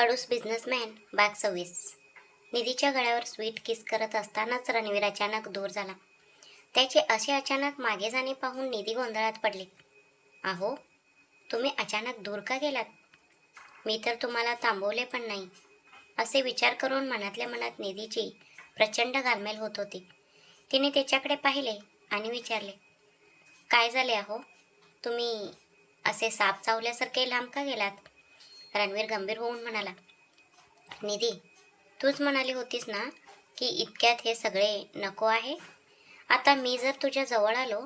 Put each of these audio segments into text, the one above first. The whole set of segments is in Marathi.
खडूस बिझनेसमॅन भाग 26. निधीच्या गळ्यावर स्वीट किस करत असतानाच रणवीर अचानक दूर झाला. त्याचे असे अचानक मागे जाणे पाहून निधी गोंधळात पडली. अहो, तुम्ही अचानक दूर का गेलात? मी तर तुम्हाला थांबवले पण नाही, असे विचार करून मनातल्या मनात निधीची प्रचंड घालमेल होत होती. तिने त्याच्याकडे पाहिले आणि विचारले, काय झाले अहो? तुम्ही असे साप चावल्यासारखे लांब का गेलात? रणवीर गंभीर होऊन म्हणाला, निधी, तूच म्हणाली होतीस ना की इतक्यात हे सगळे नको आहे. आता मी जर तुझ्या जवळ आलो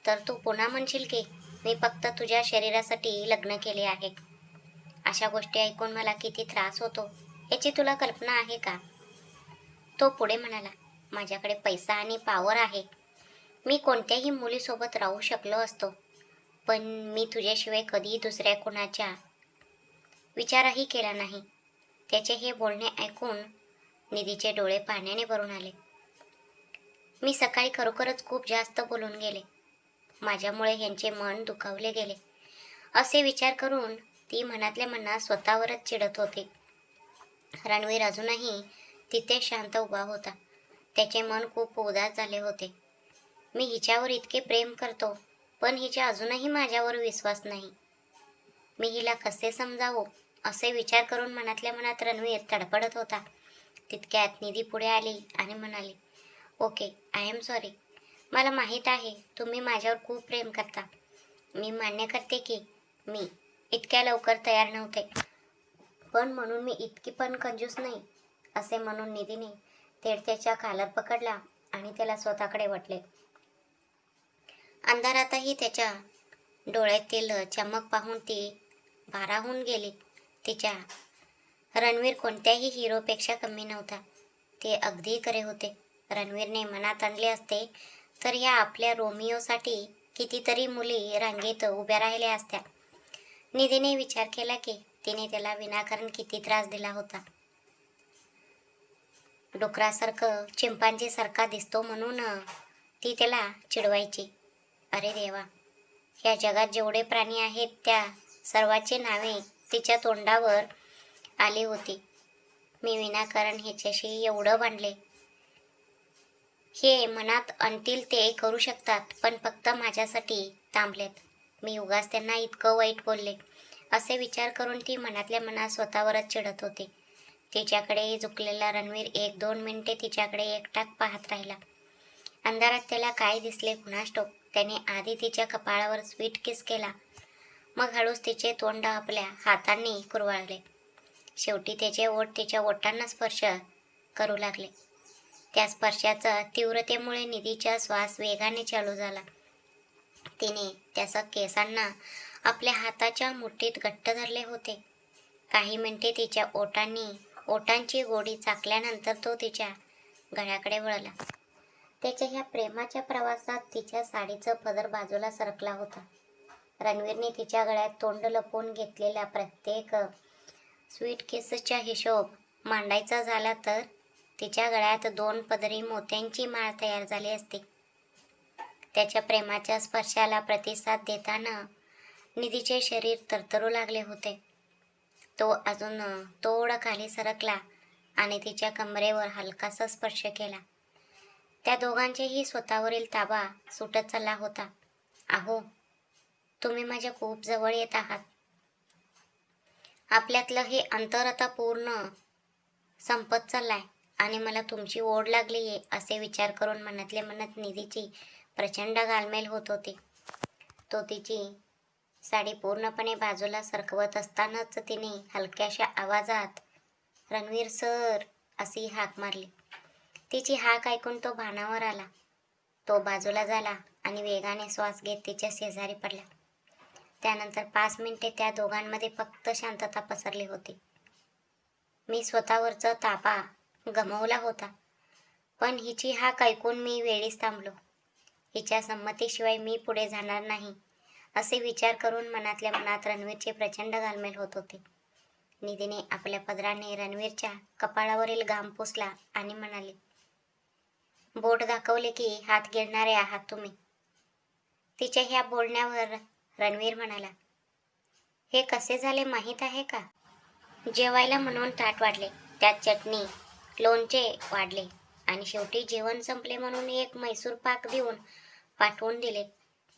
तर तू पुन्हा म्हणशील की मी फक्त तुझ्या शरीरासाठी लग्न केले आहे. अशा गोष्टी ऐकून मला किती त्रास होतो याची तुला कल्पना आहे का? तो पुढे म्हणाला, माझ्याकडे पैसा आणि पावर आहे. मी कोणत्याही मुलीसोबत राहू शकलो असतो, पण मी तुझ्याशिवाय कधीही दुसऱ्या कोणाच्या विचारही केला नाही. त्याचे हे बोलणे ऐकून निधीचे डोळे पाण्याने भरून आले. मी सकाळी खरोखरच खूप जास्त बोलून गेले. माझ्यामुळे ह्यांचे मन दुखावले गेले, असे विचार करून ती मनातल्या मनात स्वतःवरच चिडत होती. रणवीर अजूनही तिथे शांत उभा होता. त्याचे मन खूप उदास झाले होते. मी हिच्यावर इतके प्रेम करतो, पण हिचा अजूनही माझ्यावर विश्वास नाही. मी हिला कसे समजावो असे विचार करून मनातल्या मनात रणवीर तडफडत होता. तितक्यात निधी पुढे आली आणि म्हणाली, ओके, आय एम सॉरी. मला माहीत आहे तुम्ही माझ्यावर खूप प्रेम करता. मी मान्य करते की मी इतक्या लवकर तयार नव्हते, पण म्हणून मी इतकी पण कंजूस नाही, असे म्हणून निधीने थेट त्याच्या कॉलर पकडला आणि त्याला स्वतःकडे वटले. अंधारातही त्याच्या डोळ्यातील चमक पाहून ती भारावून गेली. तिच्या रणवीर कोणत्याही हिरोपेक्षा कमी नव्हता. ते अगदी खरे होते. रणवीरने मनात आणले असते तर या आपल्या रोमिओसाठी कितीतरी मुली रांगेत उभ्या राहिल्या असत्या. निधीने विचार केला की तिने त्याला विनाकारण किती त्रास दिला होता. डुकरासारखं चिंपांजीसारखा दिसतो म्हणून ती त्याला चिडवायची. अरे देवा, या जगात जेवढे प्राणी आहेत त्या सर्वांची नावे तिच्या तोंडावर आली होती. मी विनाकारण ह्याच्याशी एवढं भांडले. हे मनात आणतील ते करू शकतात, पण फक्त माझ्यासाठी थांबलेत. मी उगाच त्यांना इतकं वाईट बोलले, असे विचार करून ती मनातल्या मनात स्वतःवरच चिडत होती. तिच्याकडे झुकलेला रणवीर 1-2 मिनिटे तिच्याकडे एकटाक पाहत राहिला. अंधारात त्याला काय दिसले कुणास ठाऊक. त्याने आधी तिच्या कपाळावर स्वीट किस केला, मग हळूच तिचे तोंड आपल्या हातांनी कुरवाळले. शेवटी त्याचे ओठ तिच्या ओठांना स्पर्श करू लागले. त्या स्पर्शाच्या तीव्रतेमुळे निधीचा श्वास वेगाने चालू झाला. तिने त्याच्या केसांना आपल्या हाताच्या मुठीत घट्ट धरले होते. काही मिनिटे तिच्या ओठांची गोडी चाखल्यानंतर तो तिच्या गळ्याकडे वळला. त्याच्या ह्या प्रेमाच्या प्रवासात तिच्या साडीचं पदर बाजूला सरकला होता. रणवीरने तिच्या गळ्यात तोंड लपवून घेतलेल्या प्रत्येक स्वीट किसचा हिशोब मांडायचा झाला तर तिच्या गळ्यात 2 पदरी मोत्यांची माळ तयार झाली असती. त्याच्या प्रेमाच्या स्पर्शाला प्रतिसाद देताना निधीचे शरीर तरतरू लागले होते. तो अजून थोडा खाली सरकला आणि तिच्या कमरेवर हलकासा स्पर्श केला. त्या दोघांचेही स्वतःवरील ताबा सुटत चालला होता. अहो, तुम्ही माझ्या खूप जवळ येत आहात. आपल्यातलं हे अंतर आता पूर्ण संपत चाललाय आणि मला तुमची ओढ लागली आहे, असे विचार करून मनातल्या मनात निधीची प्रचंड घालमेल होत होती. तो तिची साडी पूर्णपणे बाजूला सरकवत असतानाच तिने हलक्याशा आवाजात रणवीर सर अशी हाक मारली. तिची हाक ऐकून तो भानावर आला. तो बाजूला झाला आणि वेगाने श्वास घेत तिच्या शेजारी पडला. त्यानंतर 5 मिनिटे त्या दोघांमध्ये फक्त शांतता पसरली होती. मी स्वतःवरचा ताबा गमावला होता, पण हिची हाक ऐकून मी वेळीच थांबलो. हिच्या संमतीशिवाय मी पुढे जाणार नाही, असे विचार करून मनातल्या मनात रणवीरचे प्रचंड घालमेल होत होते. निधीने आपल्या पदराने रणवीरच्या कपाळावरील घाम पुसला आणि म्हणाली, बोट दाखवले की हात गिळणारे आहात तुम्ही. तिच्या ह्या बोलण्यावर रणवीर म्हणाला, हे कसे झाले माहीत आहे का? जेवायला म्हणून ताट वाढले, त्यात चटणी लोणचे वाढले आणि शेवटी जेवण संपले म्हणून एक मैसूर पाक देऊन पाठवून दिले.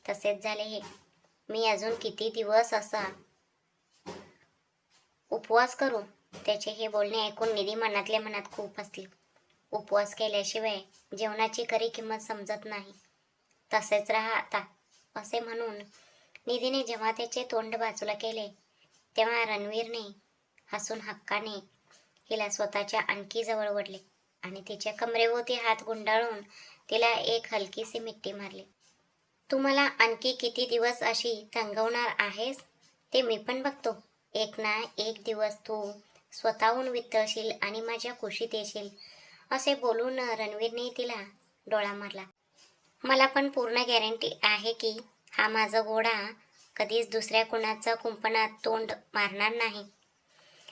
तसेच झाले हे. मी अजून किती दिवस असा उपवास करू? त्याचे हे बोलणे ऐकून निधी मनातल्या मनात खूप हसली. उपवास केल्याशिवाय जेवणाची खरी किंमत समजत नाही. तसेच राहा आता, असे म्हणून निधीने जेव्हा त्याचे तोंड बाजूला केले तेव्हा रणवीरने हसून हक्काने हिला स्वतःच्या आणखी जवळ ओढले आणि तिच्या कमरेभोवती हात गुंडाळून तिला एक हलकीशी मिठी मारली. तू मला आणखी किती दिवस अशी तंगवणार आहेस ते मी पण बघतो. एक ना एक दिवस तू स्वतःहून वितळशील आणि माझ्या कुशीत येशील, असे बोलून रणवीरने तिला डोळा मारला. मला पण पूर्ण गॅरंटी आहे की हा माझा घोडा कधीच दुसऱ्या कुणाच्या कुंपणात तोंड मारणार नाही,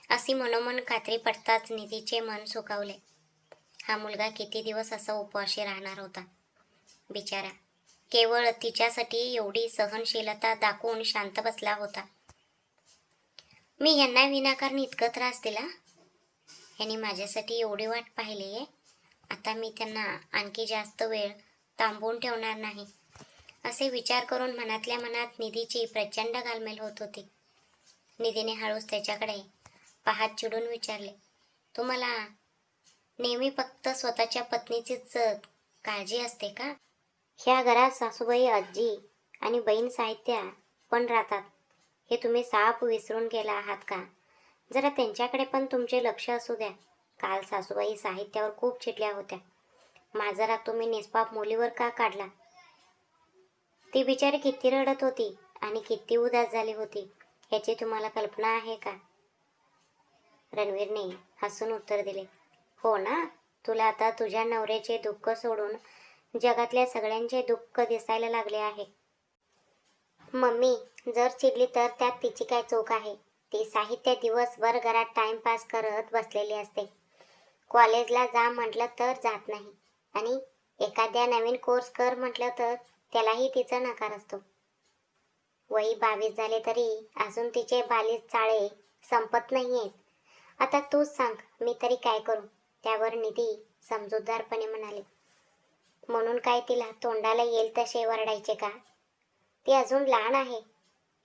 अशी मनोमन खात्री पडताच निधीचे मन सुखावले. हा मुलगा किती दिवस असा उपवाशी राहणार होता बिचारा. केवळ तिच्यासाठी एवढी सहनशीलता दाखवून शांत बसला होता. मी यांना विनाकारण इतकं त्रास दिला? यांनी माझ्यासाठी एवढी वाट पाहिली आहे. आता मी त्यांना आणखी जास्त वेळ थांबवून ठेवणार नाही, असे विचार करून मनातल्या मनात निधीची प्रचंड घालमेल होत होती. निधीने हळूच त्याच्याकडे पाहत चिडून विचारले, तुम्हाला नेहमी फक्त स्वतःच्या पत्नीचीच काळजी असते का? ह्या घरात सासूबाई, आजी आणि बहीण साहित्या पण राहतात, हे तुम्ही साफ विसरून गेला आहात का? जरा त्यांच्याकडे पण तुमचे लक्ष असू द्या. काल सासूबाई साहित्यावर खूप चिडल्या होत्या. माझा राग तुम्ही निष्पाप मुलीवर का काढला? ती बिचारी किती रडत होती आणि किती उदास झाली होती याची तुम्हाला कल्पना आहे का? रणवीरने हसून उत्तर दिले, हो ना, तुला आता तुझ्या नवऱ्याचे दुःख सोडून जगातल्या सगळ्यांचे दुःख दिसायला लागले आहे. मम्मी जर चिडली तर त्यात तिची काय चूक आहे? ती साहित्य दिवसभर घरात टाइमपास करत बसलेली असते. कॉलेजला जा म्हटलं तर जात नाही आणि एखाद्या नवीन कोर्स कर म्हटलं तर त्यालाही तिचा नकार असतो. वय 22 झाले तरी अजून तिचे बालीस चाळे संपत नाहीयेत. आता तूच सांग, मी तरी काय करू? त्यावर निधी समजूतदारपणे म्हणाले, म्हणून काय तिला तोंडाला येईल तसे वरडायचे का? ती अजून लहान आहे.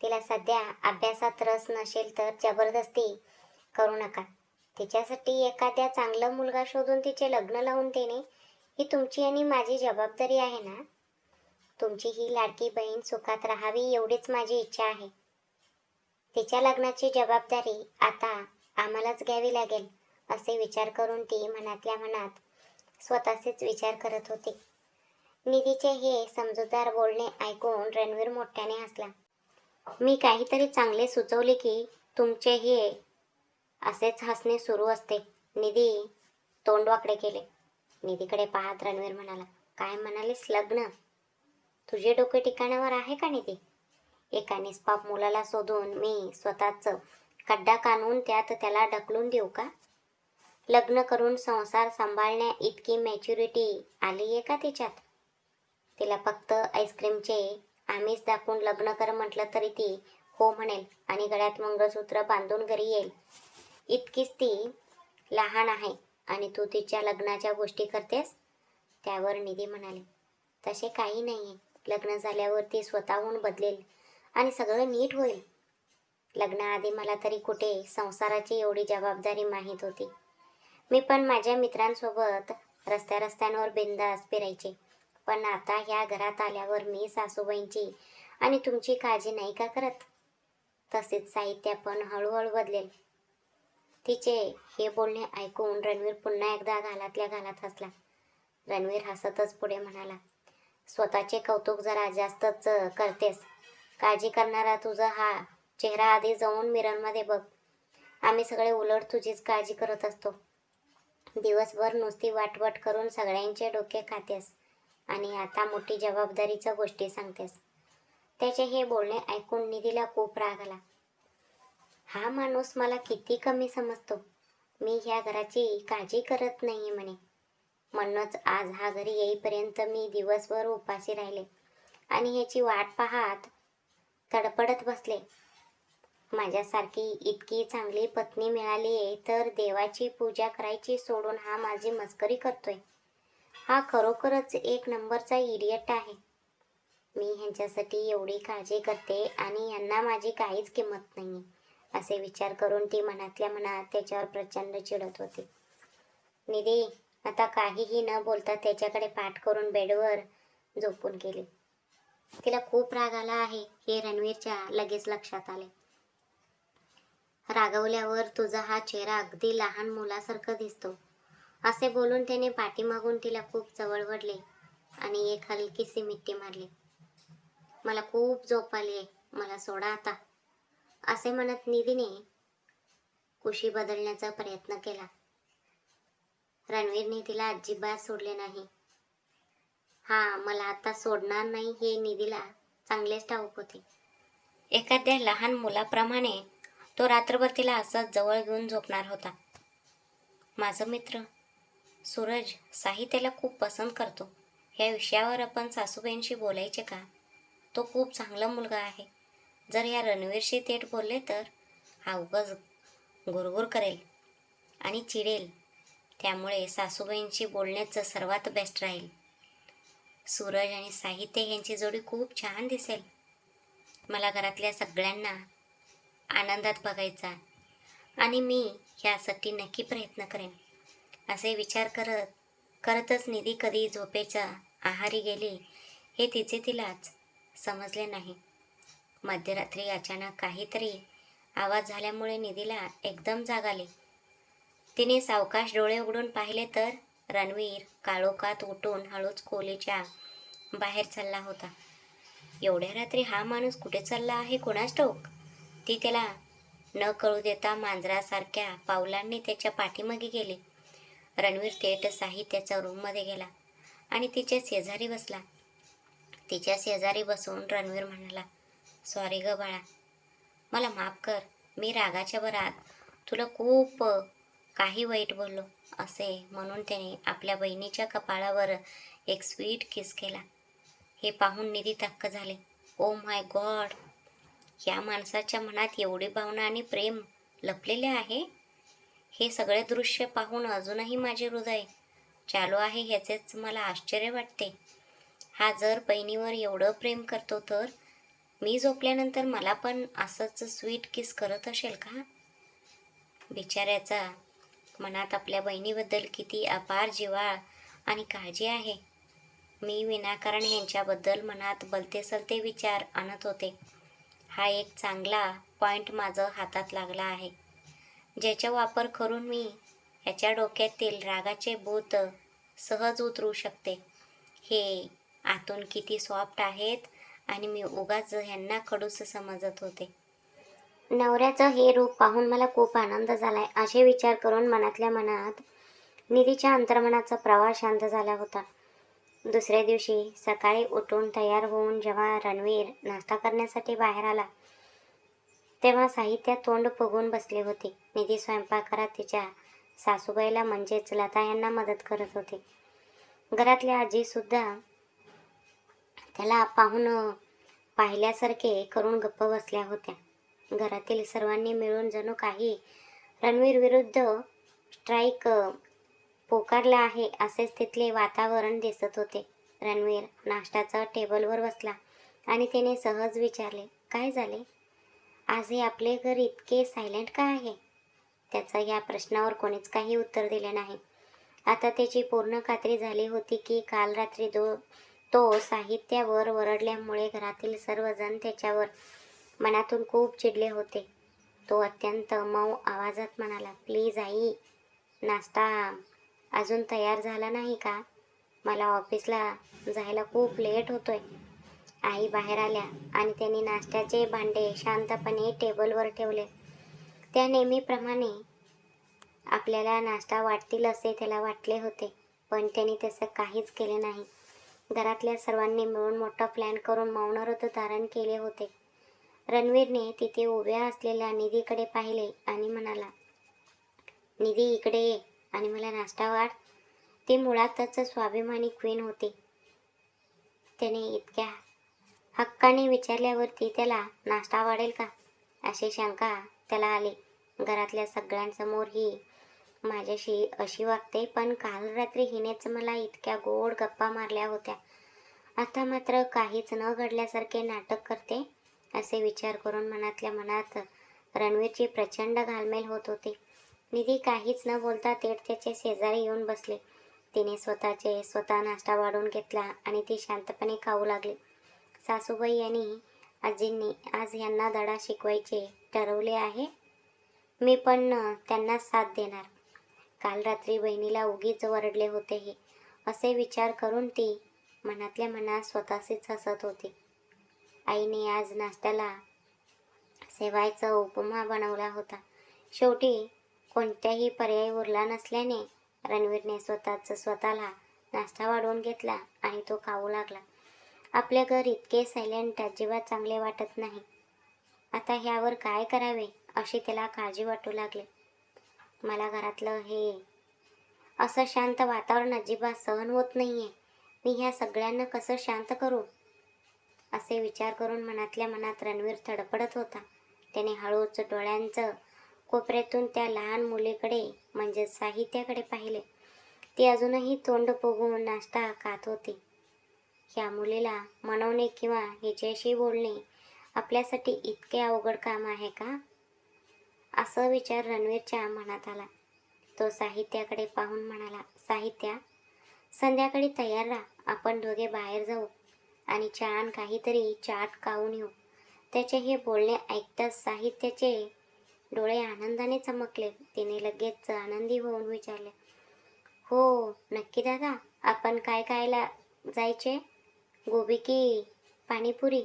तिला सध्या अभ्यासात रस नसेल तर जबरदस्ती करू नका. तिच्यासाठी एखाद्या चांगला मुलगा शोधून तिचे लग्न लावून देणे ही तुमची आणि माझी जबाबदारी आहे ना? तुमची ही लाडकी बहीण सुखात राहावी एवढीच माझी इच्छा आहे. तिच्या लग्नाची जबाबदारी आता आम्हालाच घ्यावी लागेल, असे विचार करून ती मनातल्या मनात स्वतःचेच विचार करत होती. निधीचे हे समजूतदार बोलणे ऐकून रणवीर मोठ्याने हसला. मी काहीतरी चांगले सुचवले की तुमचे हे असेच हसणे सुरू असते. निधी तोंड वाकडे केले. निधीकडे पाहत रणवीर म्हणाला, काय म्हणालीस? लग्न? तुझे डोके ठिकाणावर आहे का निधी? एका निष्पाप मुलाला शोधून मी स्वतःच खड्डा काढून त्यात त्याला ढकलून देऊ का? लग्न करून संसार सांभाळण्या इतकी मॅच्युरिटी आली आहे का तिच्यात? तिला फक्त आईस्क्रीमचे आमिष दाखवून लग्न कर म्हटलं तरी ती हो म्हणेल आणि गळ्यात मंगळसूत्र बांधून घरी येईल. इतकीच ती लहान आहे आणि तू तिच्या लग्नाच्या गोष्टी करतेस? त्यावर निधी म्हणाले, तसे काही नाहीये. लग्न झाल्यावर ती स्वतःहून बदलेल आणि सगळं नीट होईल. लग्नाआधी मला तरी कुठे संसाराची एवढी जबाबदारी माहीत होती. मी पण माझ्या मित्रांसोबत रस्त्यांवर बिंदास फिरायचे. पण आता ह्या घरात आल्यावर मी सासूबाईंची आणि तुमची काळजी नाही का करत? तसेच साहित्य पण हळूहळू बदलेल. तिचे हे बोलणे ऐकून रणवीर पुन्हा एकदा घालातल्या घालात हसला. रणवीर हसतच पुढे म्हणाला, स्वतःचे कौतुक जरा जास्तच करतेस. काळजी करणारा तुझा हा चेहरा आधी जाऊन मिररमध्ये बघ. आम्ही सगळे उलट तुझीच काळजी करत असतो. दिवसभर नुसती वाटवट करून सगळ्यांचे डोके खातेस आणि आता मोठी जबाबदारीच्या गोष्टी सांगतेस. त्याचे हे बोलणे ऐकून निधीला खूप राग आला. हा माणूस मला किती कमी समजतो. मी ह्या घराची काळजी करत नाहीये म्हणे. म्हणूनच आज हा घरी येईपर्यंत मी दिवसभर उपाशी राहिले आणि ह्याची वाट पाहत तडपडत बसले. माझ्यासारखी इतकी चांगली पत्नी मिळाली आहे तर देवाची पूजा करायची सोडून हा माझी मस्करी करतोय. हा खरोखरच एक नंबरचा इडियट आहे. मी ह्यांच्यासाठी एवढी काळजी करते आणि यांना माझी काहीच किंमत नाही असे विचार करून ती मनातल्या मनात त्याच्यावर प्रचंड चिडत होती. निधी आता काहीही न बोलता त्याच्याकडे पाठ करून बेडवर झोपून गेली. तिला खूप राग आला आहे हे रणवीरच्या लगेच लक्षात आले. रागवल्यावर तुझा हा चेहरा अगदी लहान मुलासारखा दिसतो असे बोलून त्याने पाठीमागून तिला खूप जवळ वळले आणि एक हलकीशी मिठी मारली. मला खूप झोप आली आहे, मला सोडा आता असे म्हणत निधीने कुशी बदलण्याचा प्रयत्न केला. रणवीरने तिला अजिबात सोडले नाही. हा मला आता सोडणार नाही हे निधीला चांगलेच ठाऊक होते. एखाद्या लहान मुलाप्रमाणे तो रात्रभर तिला असंच जवळ घेऊन झोपणार होता. माझा मित्र सूरज साहित्याला खूप पसंत करतो. या विषयावर आपण सासूबाईंशी बोलायचे का? तो खूप चांगला मुलगा आहे. जर या रणवीरशी थेट बोलले तर हा उगाच गुरगुर करेल आणि चिडेल. त्यामुळे सासूबाईंशी बोलण्याचं सर्वात बेस्ट राहील. सूरज आणि साहित्य यांची जोडी खूप छान दिसेल. मला घरातल्या सगळ्यांना आनंदात बघायचा आणि मी ह्यासाठी नक्की प्रयत्न करेन असे विचार करतच निधी कधी झोपेच्या आहारी गेली हे तिलाच समजले नाही. मध्यरात्री अचानक काहीतरी आवाज झाल्यामुळे निधीला एकदम जाग आली. तिने सावकाश डोळे उघडून पाहिले तर रणवीर काळोखात उठून हळूच खोलीच्या बाहेर चालला होता. एवढ्या रात्री हा माणूस कुठे चालला आहे कोणास ठाऊक. ती त्याला न कळू देता मांजरासारख्या पावलांनी त्याच्या पाठीमागे गेली. रणवीर थेट साहित्याच्या रूममध्ये गेला आणि तिच्या शेजारी बसला. तिच्या शेजारी बसून रणवीर म्हणाला, सॉरी ग बाळा, मला माफ कर. मी रागाच्या भरात तुला खूप काही वाईट बोललो असे म्हणून त्याने आपल्या बहिणीच्या कपाळावर एक स्वीट किस केला. हे पाहून निधी थक्क झाले. ओ माय गॉड, या माणसाच्या मनात एवढी भावना आणि प्रेम लपलेले आहे. हे सगळे दृश्य पाहून अजूनही माझे हृदय चालू आहे ह्याचेच मला आश्चर्य वाटते. हा जर बहिणीवर एवढं प्रेम करतो तर मी झोपल्यानंतर मला पण असंच स्वीट किस करत असेल का? बिचाऱ्याचा मनात आपल्या बहिणीबद्दल किती अपार जिव्हाळ आणि काळजी आहे. मी विनाकारण यांच्याबद्दल मनात भलते-सलते विचार आणत होते. हा एक चांगला पॉईंट माझं हातात लागला आहे, ज्याचा वापर करून मी ह्याच्या डोक्यातील रागाचे भूत सहज उतरवू शकते. हे आतून किती सॉफ्ट आहेत आणि मी उगाच ह्यांना खडूस समजत होते. नवऱ्याचं हे रूप पाहून मला खूप आनंद झालाय असे विचार करून मनातल्या मनात निधीच्या अंतर्मनाचा प्रवास शांत झाला होता. दुसऱ्या दिवशी सकाळी उठून तयार होऊन जेव्हा रणवीर नाश्ता करण्यासाठी बाहेर आला तेव्हा साहित्यात तोंड फुगवून बसले होते. निधी स्वयंपाकघरात तिच्या सासूबाईला म्हणजेच लता यांना मदत करत होते. घरातल्या आजीसुद्धा त्याला पाहून पाहिल्यासारखे करून गप्प बसल्या होत्या. घरातील सर्वांनी मिळून जणू काही रणवीर विरुद्ध स्ट्राईक पोकारला आहे असेच तिथले वातावरण दिसत होते. रणवीर नाश्त्याचा टेबलवर बसला आणि त्याने सहज विचारले, काय झाले? आज हे आपले घर इतके सायलेंट का आहे? त्याचं या प्रश्नावर कोणीच काही उत्तर दिले नाही. आता त्याची पूर्ण खात्री झाली होती की काल रात्री तो साहित्यावर वरडल्यामुळे घरातील सर्वजण त्याच्यावर मनातून खूप चिडले होते. तो अत्यंत मऊ आवाजात म्हणाला, प्लीज आई, नाश्ता अजून तयार झाला नाही का? मला ऑफिसला जायला खूप लेट होतोय. आई बाहेर आल्या आणि त्यांनी नाश्त्याचे भांडे शांतपणे टेबलवर ठेवले. त्या नेहमीप्रमाणे आपल्याला नाश्ता वाटतील असे त्याला वाटले होते, पण त्यांनी तसं काहीच केले नाही. घरातल्या सर्वांनी मिळून मोठा प्लॅन करून मौन व्रत धारण केले होते. रणवीरने तिथे उभ्या असलेल्या निधीकडे पाहिले आणि म्हणाला, निधी इकडे ये आणि मला नाश्ता वाढ. ती मुळातच स्वाभिमानी क्वीन होती. त्याने इतक्या हक्काने विचारल्यावरती त्याला नाश्ता वाढेल का अशी शंका त्याला आली. घरातल्या सगळ्यांसमोर ही माझ्याशी अशी वागते, पण काल रात्री हिनेच मला इतक्या गोड गप्पा मारल्या होत्या, आता मात्र काहीच न घडल्यासारखे नाटक करते. असे विचार करून मनातल्या मनात रणवीरची प्रचंड घालमेल होत होती. निधी काहीच न बोलता थेट त्याच्या शेजारी येऊन बसले. तिने स्वतः नाश्ता वाढून घेतला आणि ती शांतपणे खाऊ लागली. सासूबाई आणि आजींनी आज यांना धडा शिकवायचे ठरवले आहे. मी पण त्यांनाच साथ देणार. काल रात्री बहिणीला उगीच वरडले होते हे, असे विचार करून ती मनातल्या मनात स्वतःशीच हसत होती. आईने आज नाश्त्याला शेवायचा उपमा बनवला होता. शेवटी कोणत्याही पर्याय उरला नसल्याने रणवीरने स्वतःला नाश्ता वाढवून घेतला आणि तो खाऊ लागला. आपले घर इतके सायलेंट अजिबात चांगले वाटत नाही. आता ह्यावर काय करावे अशी त्याला काळजी वाटू लागली. मला घरातलं हे असं शांत वातावरण अजिबात सहन होत नाहीये. मी ह्या सगळ्यांना कसं शांत करू? असे विचार करून मनातल्या मनात रणवीर धडपडत होता. त्याने हळूच डोळ्यांचं कोपऱ्यातून त्या लहान मुलीकडे म्हणजे साहित्याकडे पाहिले. ती अजूनही तोंड पोगून नाश्ता खात होती. ह्या मुलीला मनवणे किंवा हिच्याशी बोलणे आपल्यासाठी इतके अवघड काम आहे का? असा विचार रणवीरच्या मनात आला. तो साहित्याकडे पाहून म्हणाला, साहित्या, संध्याकाळी तयार राहा. आपण दोघे बाहेर जाऊ आणि छान काहीतरी चाट खाऊन येऊ. त्याचे हे बोलणे ऐकताच साहित्याचे डोळे आनंदाने चमकले. तिने लगेच आनंदी होऊन विचारले, हो नक्की दादा, आपण काय खायला जायचे? गोबी की पाणीपुरी?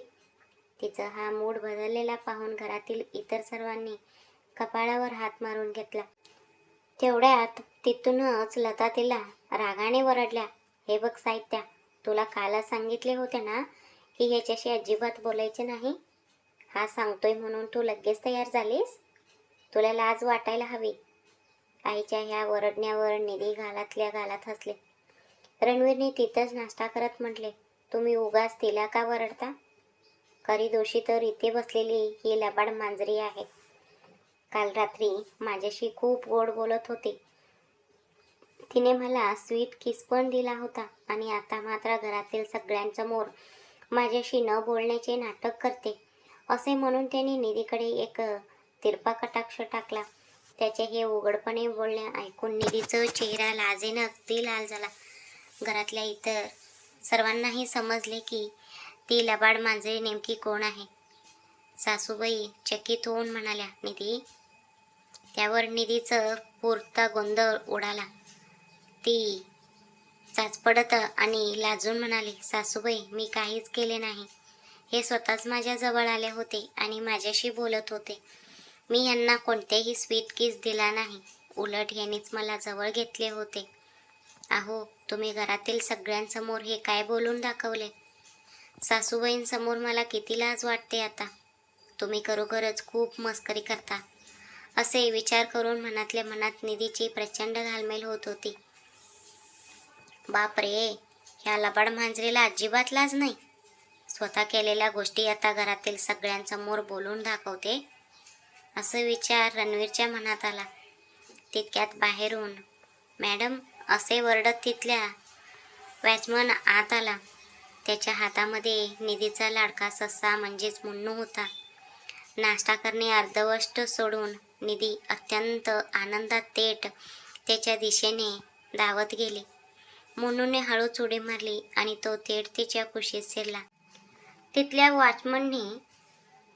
तिचा हा मूड बदललेला पाहून घरातील इतर सर्वांनी कपाळावर हात मारून घेतला. तेवढ्यात तिथूनच लता तिला रागाने वरडल्या, हे बघ साहित्या, तुला कालच सांगितले होते ना की ह्याच्याशी अजिबात बोलायचे नाही. हा सांगतोय म्हणून तू लगेच तयार झालीस? तुला लाज वाटायला हवी. आईच्या ह्या वरडण्यावर निधी गालातल्या गालात हसले. रणवीरने तिथंच नाश्ता करत म्हटले, तुम्ही उगाच तिला का वरडता? खरी दोषी तर इथे बसलेली ही लबाड मांजरी आहे. काल रात्री माझ्याशी खूप गोड बोलत होती. तिने मला स्वीट किस पण दिला होता आणि आता मात्र घरातील सगळ्यांसमोर माझ्याशी न बोलण्याचे नाटक करते, असे म्हणून त्याने निधीकडे एक तिरपा कटाक्ष टाकला. त्याचे हे उघडपणे बोलणे ऐकून निधीचा चेहरा लाजेने अगदी लाल झाला. घरातल्या इतर सर्वांनाही समजले की ती लबाड मांजरी नेमकी कोण आहे. सासूबाई चकित होऊन म्हणाल्या, निधी. त्यावर निधीचं पुरता गोंधळ उडाला. ती चाचपडत आणि लाजून म्हणाली, सासूबाई, मी काहीच केले नाही. हे स्वतःच माझ्या जवळ आले होते आणि माझ्याशी बोलत होते. मी यांना कोणतेही स्वीट किस दिला नाही. उलट यांनीच मला जवळ घेतले होते. अहो, तुम्ही घरातील सगळ्यांसमोर हे काय बोलून दाखवले? सासूबाईंसमोर मला किती लाज वाटते आता. तुम्ही खरोखरच खूप मस्करी करता. असे विचार करून मनातल्या मनात निधीची प्रचंड घालमेल होत होती. बाप रे, ह्या लबाड मांजरीला अजिबात लाज नाही. स्वतः केलेल्या गोष्टी आता घरातील सगळ्यांसमोर बोलून दाखवते. असा विचार रणवीरच्या मनात आला. तितक्यात बाहेरून मॅडम असे वरडत तिथल्या वॉचमन आत आला. त्याच्या हातामध्ये निधीचा लाडका ससा म्हणजेच मुन्नू होता. नाश्ता करणे अर्धवट सोडून निधी अत्यंत आनंदात थेट त्याच्या दिशेने धावत गेली. मुन्नूने हळूच उडी मारली आणि तो थेट तिच्या कुशीत शिरला. तिथल्या वॉचमनने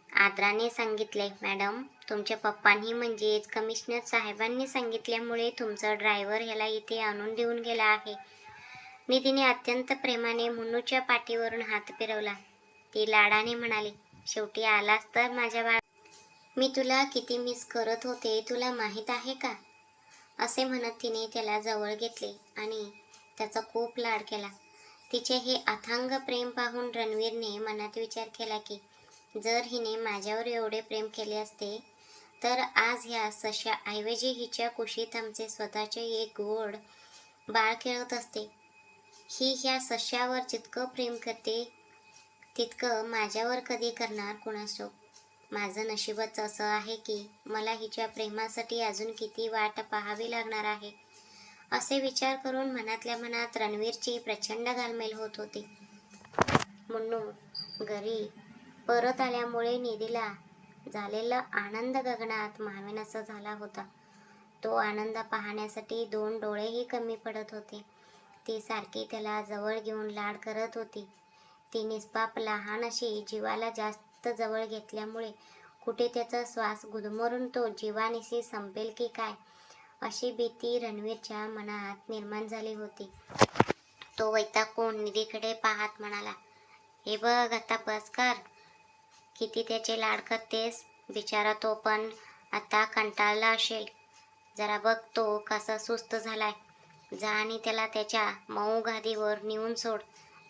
आदराने सांगितले, मॅडम, तुमच्या पप्पांनी म्हणजेच कमिशनर साहेबांनी सांगितल्यामुळे तुमचा ड्रायव्हर ह्याला इथे आणून देऊन गेला आहे. निधीने अत्यंत प्रेमाने मुन्नूच्या पाठीवरून हात फिरवला. ती लाडाने म्हणाली, शेवटी आलास तर माझ्या बाळा. मी तुला किती मिस करत होते तुला माहीत आहे का? असे म्हणत तिने त्याला जवळ घेतले आणि त्याचा खूप लाड केला. तिचे हे अथांग प्रेम पाहून रणवीरने मनात विचार केला की जर हिने माझ्यावर एवढे प्रेम केले असते तर आज ह्या सश्याऐवजी हिच्या कुशीत आमचे स्वतःचे एक गोड बाळ खेळत असते. ही ह्या सश्यावर जितकं प्रेम करते तितकं माझ्यावर कधी करणार कुणास ठाऊक. माझं नशीबच असं आहे की मला हिच्या प्रेमासाठी अजून किती वाट पाहावी लागणार आहे, असे विचार करून मनातल्या मनात रणवीरची प्रचंड घालमेल होत होती. मुन्नू घरी परत आल्यामुळे निधीला झालेला आनंद गगनात मावेनासा झाला होता. तो आनंद पाहण्यासाठी 2 डोळेही कमी पडत होते. ती सारखी त्याला जवळ घेऊन लाड करत होती. ती निष्पाप लहान अशी जीवाला जास्त जवळ घेतल्यामुळे कुठे त्याचा श्वास गुदमरून तो जीवानिशी संपेल की काय, अशी भीती रणवीरच्या मनात निर्माण झाली होती. तो वैतागून निधीकडे पाहत म्हणाला, हे बघ आता बस कर. किती त्याचे लाड करतेस. बिचारा तो पण आता कंटाळला असेल. जरा बघ तो कसा सुस्त झालाय. जा आणि त्याला त्याच्या मऊ गादीवर नेऊन सोड.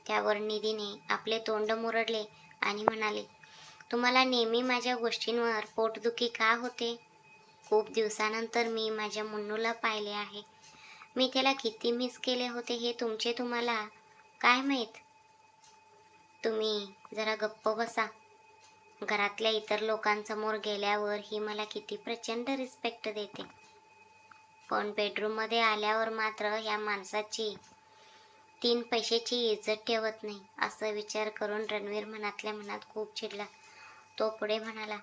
त्यावर निधीने आपले तोंड मुरडले आणि म्हणाले, तुम्हाला नेहमी माझ्या गोष्टींवर पोटदुखी का होते? खूप दिवसानंतर मी माझ्या मुन्नूला पाहिले आहे. मी त्याला किती मिस केले होते हे तुम्हाला काय माहीत. तुम्ही जरा गप्प बसा. घरातल्या इतर लोकांसमोर गेल्यावर ही मला किती प्रचंड रिस्पेक्ट देते, पण बेडरूममध्ये आल्यावर मात्र ह्या माणसाची 3 पैशाची इज्जत ठेवत नाही, असा विचार करून रणवीर मनातल्या मनात खूप चिडला. तो पुढे म्हणाला,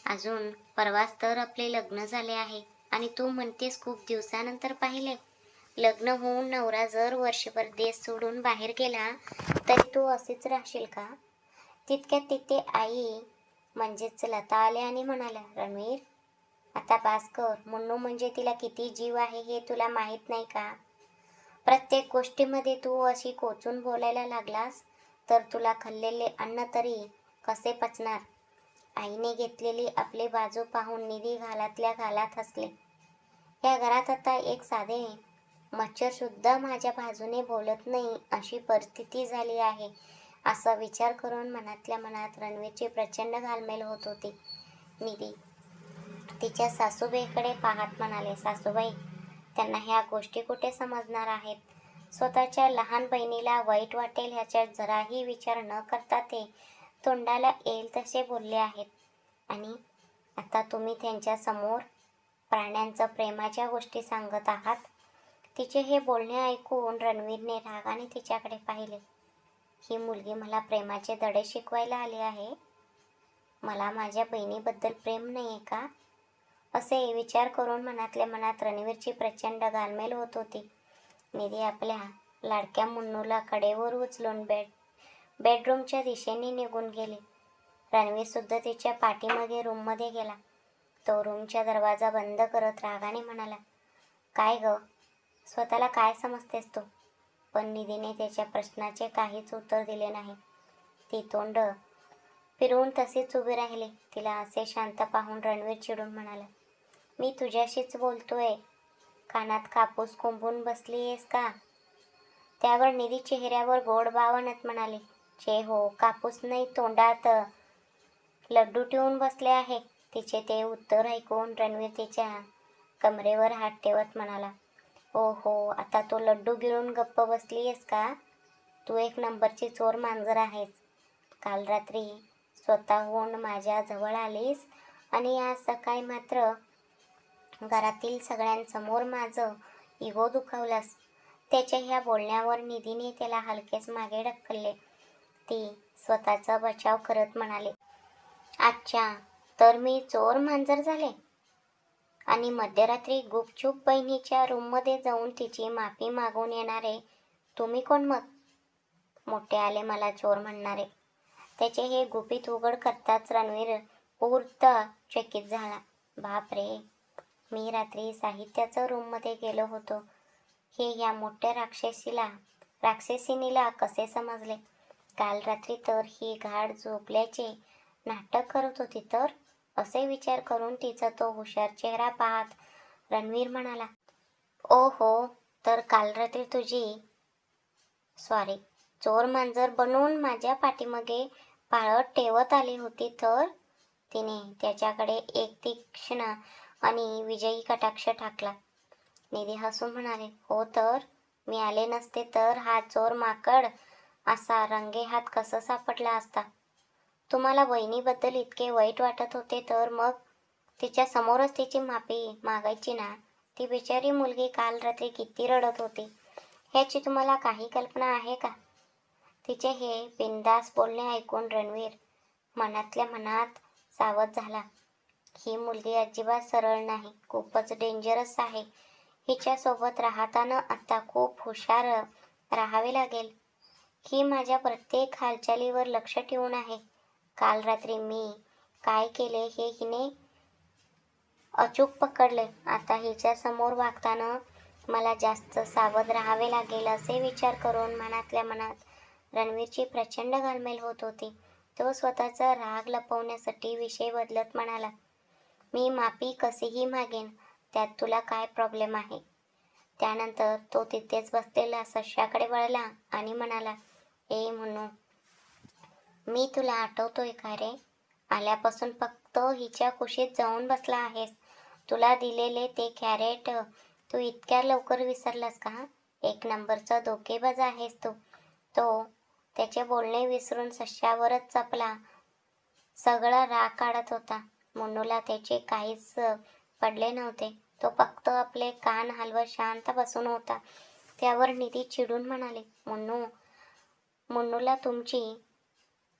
अजून परवाच तर आपले लग्न झाले आहे आणि तू म्हणतेस खूप दिवसानंतर पाहिले. लग्न होऊन नवरा जर वर्षभर देश सोडून बाहेर गेला तरी तू असेच राहशील का? तितक्यात तिथे आई म्हणजेच लता आल्या आणि म्हणाल्या, रणवीर आता बास कर. मुन्नू म्हणजे तिला किती जीव आहे हे तुला माहीत नाही का? प्रत्येक गोष्टीमध्ये तू अशी कोचून बोलायला लागलास तर तुला खाल्लेले अन्न तरी कसे पचणार? आईने घेतलेली आपली बाजू पाहून निधी घालातल्या घालात हसले. या घरात आता एक साधे मच्छर सुद्धा माझ्या बाजूने बोलत नाही अशी परिस्थिती झाली आहे, असा विचार करून मनातल्या मनात रणवीरची प्रचंड घालमेल होत होती. निधी तिच्या सासूबाईकडे पाहत म्हणाले, सासूबाई त्यांना ह्या गोष्टी कुठे समजणार आहेत. स्वतःच्या लहान बहिणीला वाईट वाटेल ह्याचा जराही विचार न करता ते तोंडाला येईल तसे बोलले आहेत. आणि आता तुम्ही त्यांच्या समोर प्राण्यांच्या प्रेमाच्या गोष्टी सांगत आहात. तिचे हे बोलणे ऐकून रणवीरने रागाने तिच्याकडे पाहिले. ही मुलगी मला प्रेमाचे धडे शिकवायला आली आहे. मला माझ्या बहिणीबद्दल प्रेम नाही आहे का? असे विचार करून मनातल्या मनात रणवीरची प्रचंड घालमेल होत होती. निधी आपल्या लाडक्या मुन्नूला कडेवर उचलून बेडरूमच्या दिशेने निघून गेली. रणवीर सुद्धा तिच्या पाठीमागे रूममध्ये गेला. तो रूमचा दरवाजा बंद करत रागाने म्हणाला, काय ग, स्वतःला काय समजतेस तू? पण निधीने त्याच्या प्रश्नाचे काहीच उत्तर दिले नाही. ती तोंड फिरवून तशीच उभी राहिली. तिला असे शांत पाहून रणवीर चिडून म्हणाला, मी तुझ्याशीच बोलतोय. कानात कापूस कोंबून बसली आहेस का? त्यावर निधी चेहऱ्यावर गोड भाव आणत म्हणाले, छे हो, कापूस नाही, तोंडात लड्डू ठेवून बसले आहे. तिचे ते उत्तर ऐकून रणवीर तिच्या कमरेवर हात ठेवत म्हणाला, ओ हो, आता तो लड्डू गिळून गप्प बसली आहेस का? तू एक नंबरची चोर मांजर आहेस. काल रात्री स्वतःहून माझ्या जवळ आलीस आणि आज सकाळी मात्र घरातील सगळ्यांसमोर माझं इगो दुखावलास. त्याच्या ह्या बोलण्यावर निधीने त्याला हलकेच मागे ढकलले. ती स्वतःचा बचाव करत म्हणाले, अच्छा, तर मी चोर मांजर झाले आणि मध्यरात्री गुपचूप बहिणीच्या रूममध्ये जाऊन तिची माफी मागून येणारे तुम्ही कोण मग? मोठे आले मला चोर म्हणणारे. त्याचे हे गुपित उघड करताच रणवीर पूर्त चकित झाला. बाप रे, मी रात्री साहित्याच्या रूममध्ये गेलो होतो हे या मोठ्या राक्षसिनीला कसे समजले? काल रात्री तर ही गाढ झोपल्याचे नाटक करत होती तर? असे विचार करून तिचा तो हुशार चेहरा पाहत रणवीर म्हणाला, ओ हो, तर काल रात्री तुझी चोर मांजर बनवून माझ्या पाठीमागे पाळत ठेवत आली होती तर? तिने त्याच्याकडे एक तीक्ष्ण आणि विजयी कटाक्ष टाकला. निधी हसून म्हणाले, हो तर? मी आले नसते तर हा चोर माकड असा रंगेहात कसा सापडला असता? तुम्हाला वहिनीबद्दल इतके वाईट वाटत होते तर मग तिच्या समोरच तिची माफी मागायची ना. ती बिचारी मुलगी काल रात्री किती रडत होती ह्याची तुम्हाला काही कल्पना आहे का? तिचे हे बिनधास्त बोलणे ऐकून रणवीर मनातल्या मनात सावध झाला. ही मुलगी अजिबात सरळ नाही, खूपच डेंजरस आहे. हिच्यासोबत राहताना आता खूप हुशार राहावे लागेल. ही माझ्या प्रत्येक हालचालीवर लक्ष ठेवून आहे. काल रात्री मी काय केले हे हिने अचूक पकडले. आता हिच्या समोर वागताना मला जास्त सावध राहावे लागेल असे विचार करून मनातल्या मनात रणवीरची प्रचंड घालमेल होत होती. तो स्वतःचा राग लपवण्यासाठी विषय बदलत म्हणाला, मी माफी कशीही मागेन, त्यात तुला काय प्रॉब्लेम आहे? त्यानंतर तो तिथेच बसलेला सश्याकडे वळला आणि म्हणाला, ए म्हणू, मी तुला आठवतोय का रे? आल्यापासून फक्त हिच्या कुशीत जाऊन बसला आहेस. तुला दिलेले ते कॅरेट तू इतक्या लवकर विसरलास का? एक नंबरचा धोकेबाज आहेस तू. तो त्याचे बोलणे विसरून सश्यावरच चपला. सगळा राग काढत होता. मुन्नूला त्याचे काहीच पडले नव्हते. तो फक्त आपले कान हलवत शांत बसून होता. त्यावर निधी चिडून म्हणाले, मुन्नूला तुमची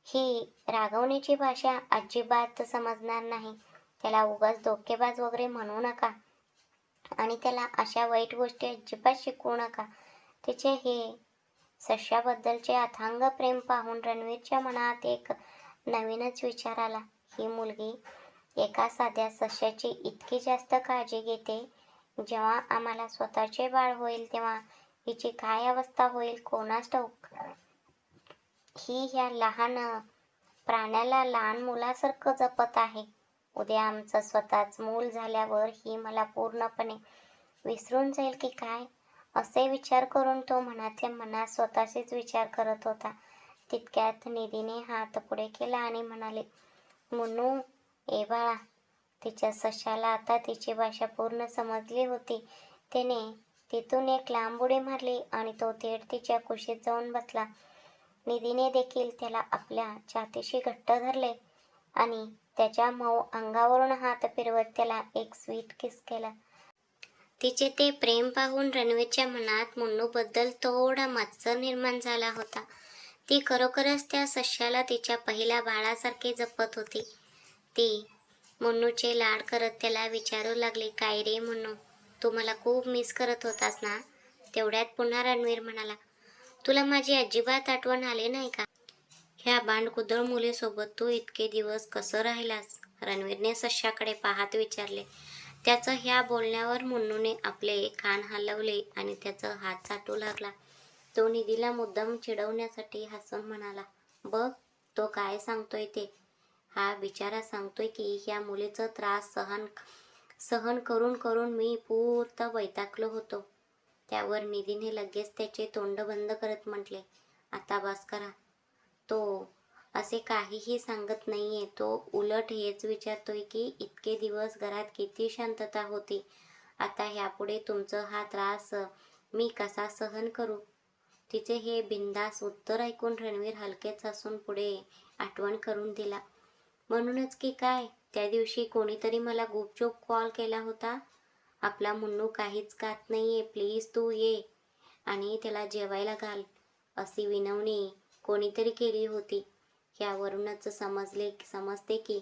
ही रागवण्याची भाषा अजिबात समजणार नाही. त्याला उगाच धोकेबाज वगैरे म्हणू नका आणि त्याला अशा वाईट गोष्टी अजिबात शिकवू नका. तिचे हे सश्याबद्दलचे अथांग प्रेम पाहून रणवीरच्या मनात एक नवीनच विचार आला. ही मुलगी एका साध्या सश्याची इतकी जास्त काळजी घेते. जेव्हा आम्हाला स्वतःचे बाळ होईल तेव्हा हिची काय अवस्था होईल कोणास ठाऊक. ही ह्या लहान प्राण्याला लहान मुलासारखं जपत आहे. उद्या आमचं स्वतःच मूल झाल्यावर ही मला पूर्णपणे विसरून जाईल की काय, असे विचार करून तो मनातल्या मनात स्वतःशीच विचार करत होता. तितक्यात निधीने हात पुढे केला आणि म्हणाले, मुन्नू, ए बाळा. तिच्या सश्याला आता तिची भाषा पूर्ण समजली होती. त्याने तिथून एक लांब उडी मारली आणि तो थेट तिच्या कुशीत जाऊन बसला. निधीने देखील त्याला आपल्या छातीशी घट्ट धरले आणि त्याच्या मऊ अंगावरून हात फिरवत त्याला एक स्वीट किस केला. तिचे ते प्रेम पाहून रणवीरच्या मनात मुन्नूबद्दल थोडा मत्सर निर्माण झाला होता. ती खरोखरच त्या सश्याला तिच्या पहिल्या बाळासारखे जपत होती. ती मुन्नूचे लाड करत त्याला विचारू लागली, काय रे मुन्नू, तू मला खूप मिस करत होतास ना? तेवढ्यात पुन्हा रणवीर म्हणाला, तुला माझी अजिबात आठवण आली नाही का? ह्या बांडकुदळ मुलीसोबत तू इतके दिवस कसं राहिलास? रणवीरने सश्याकडे पाहत विचारले. त्याचं ह्या बोलण्यावर मुन्नूने आपले कान हलवले आणि त्याचा हात चाटू लागला. तो निधीला मुद्दाम चिडवण्यासाठी हसून म्हणाला, बघ तो काय सांगतोय ते. हा बिचारा सांगतोय की ह्या मुलीचा त्रास सहन करून करून मी पूर्ण वैतागलो होतो. त्यावर निधीने लगेच त्याचे तोंड बंद करत म्हटले, आता बस करा. तो असे काहीही सांगत नाहीये. तो उलट हेच विचारतोय की इतके दिवस घरात किती शांतता होती. आता ह्यापुढे तुमचा हा त्रास मी कसा सहन करू? तिचे हे बिनधास्त उत्तर ऐकून रणवीर हलकेच हसून पुढे आठवण करून दिला. म्हणूनच की काय, त्या दिवशी कोणीतरी मला गुपचूप कॉल केला होता. आपला मुन्नू काहीच खात नाहीये, प्लीज तू ये आणि त्याला जेवायला घाल, अशी विनवणी कोणीतरी केली होती. यावरूनच समजते की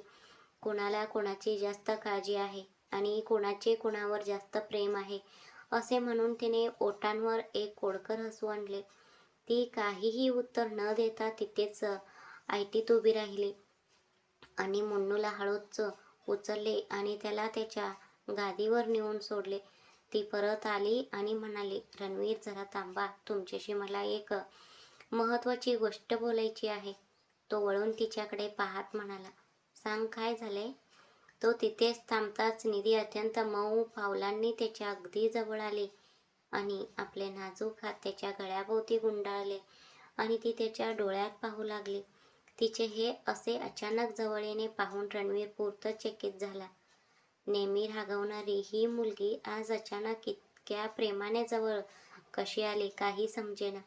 कोणाला कोणाची जास्त काळजी आहे आणि कोणाचे कोणावर जास्त प्रेम आहे. असे म्हणून तिने ओठांवर एक कोडकर हसू आणले. ती काहीही उत्तर न देता तिथेच ऐटीत उभी राहिली आणि मुन्नूला हळूच उचलले आणि त्याला त्याच्या गादीवर नेऊन सोडले. ती परत आली आणि म्हणाली, रणवीर जरा थांबा, तुमच्याशी मला एक महत्त्वाची गोष्ट बोलायची आहे. तो वळून तिच्याकडे पाहत म्हणाला, सांग काय झाले? तो तिथेच थांबताच निधी अत्यंत मऊ पावलांनी त्याच्या अगदी जवळ आली आणि आपले नाजूक हात त्याच्या गळ्याभोवती गुंडाळले आणि ती त्याच्या डोळ्यात पाहू लागली. तिचे हे असे अचानक जवळ येणे पाहून रणवीर पूर्णतः चकित झाला. नेहमी रागवणारी ही मुलगी आज अचानक इतक्या प्रेमाने जवळ कशी आली काही समजेना.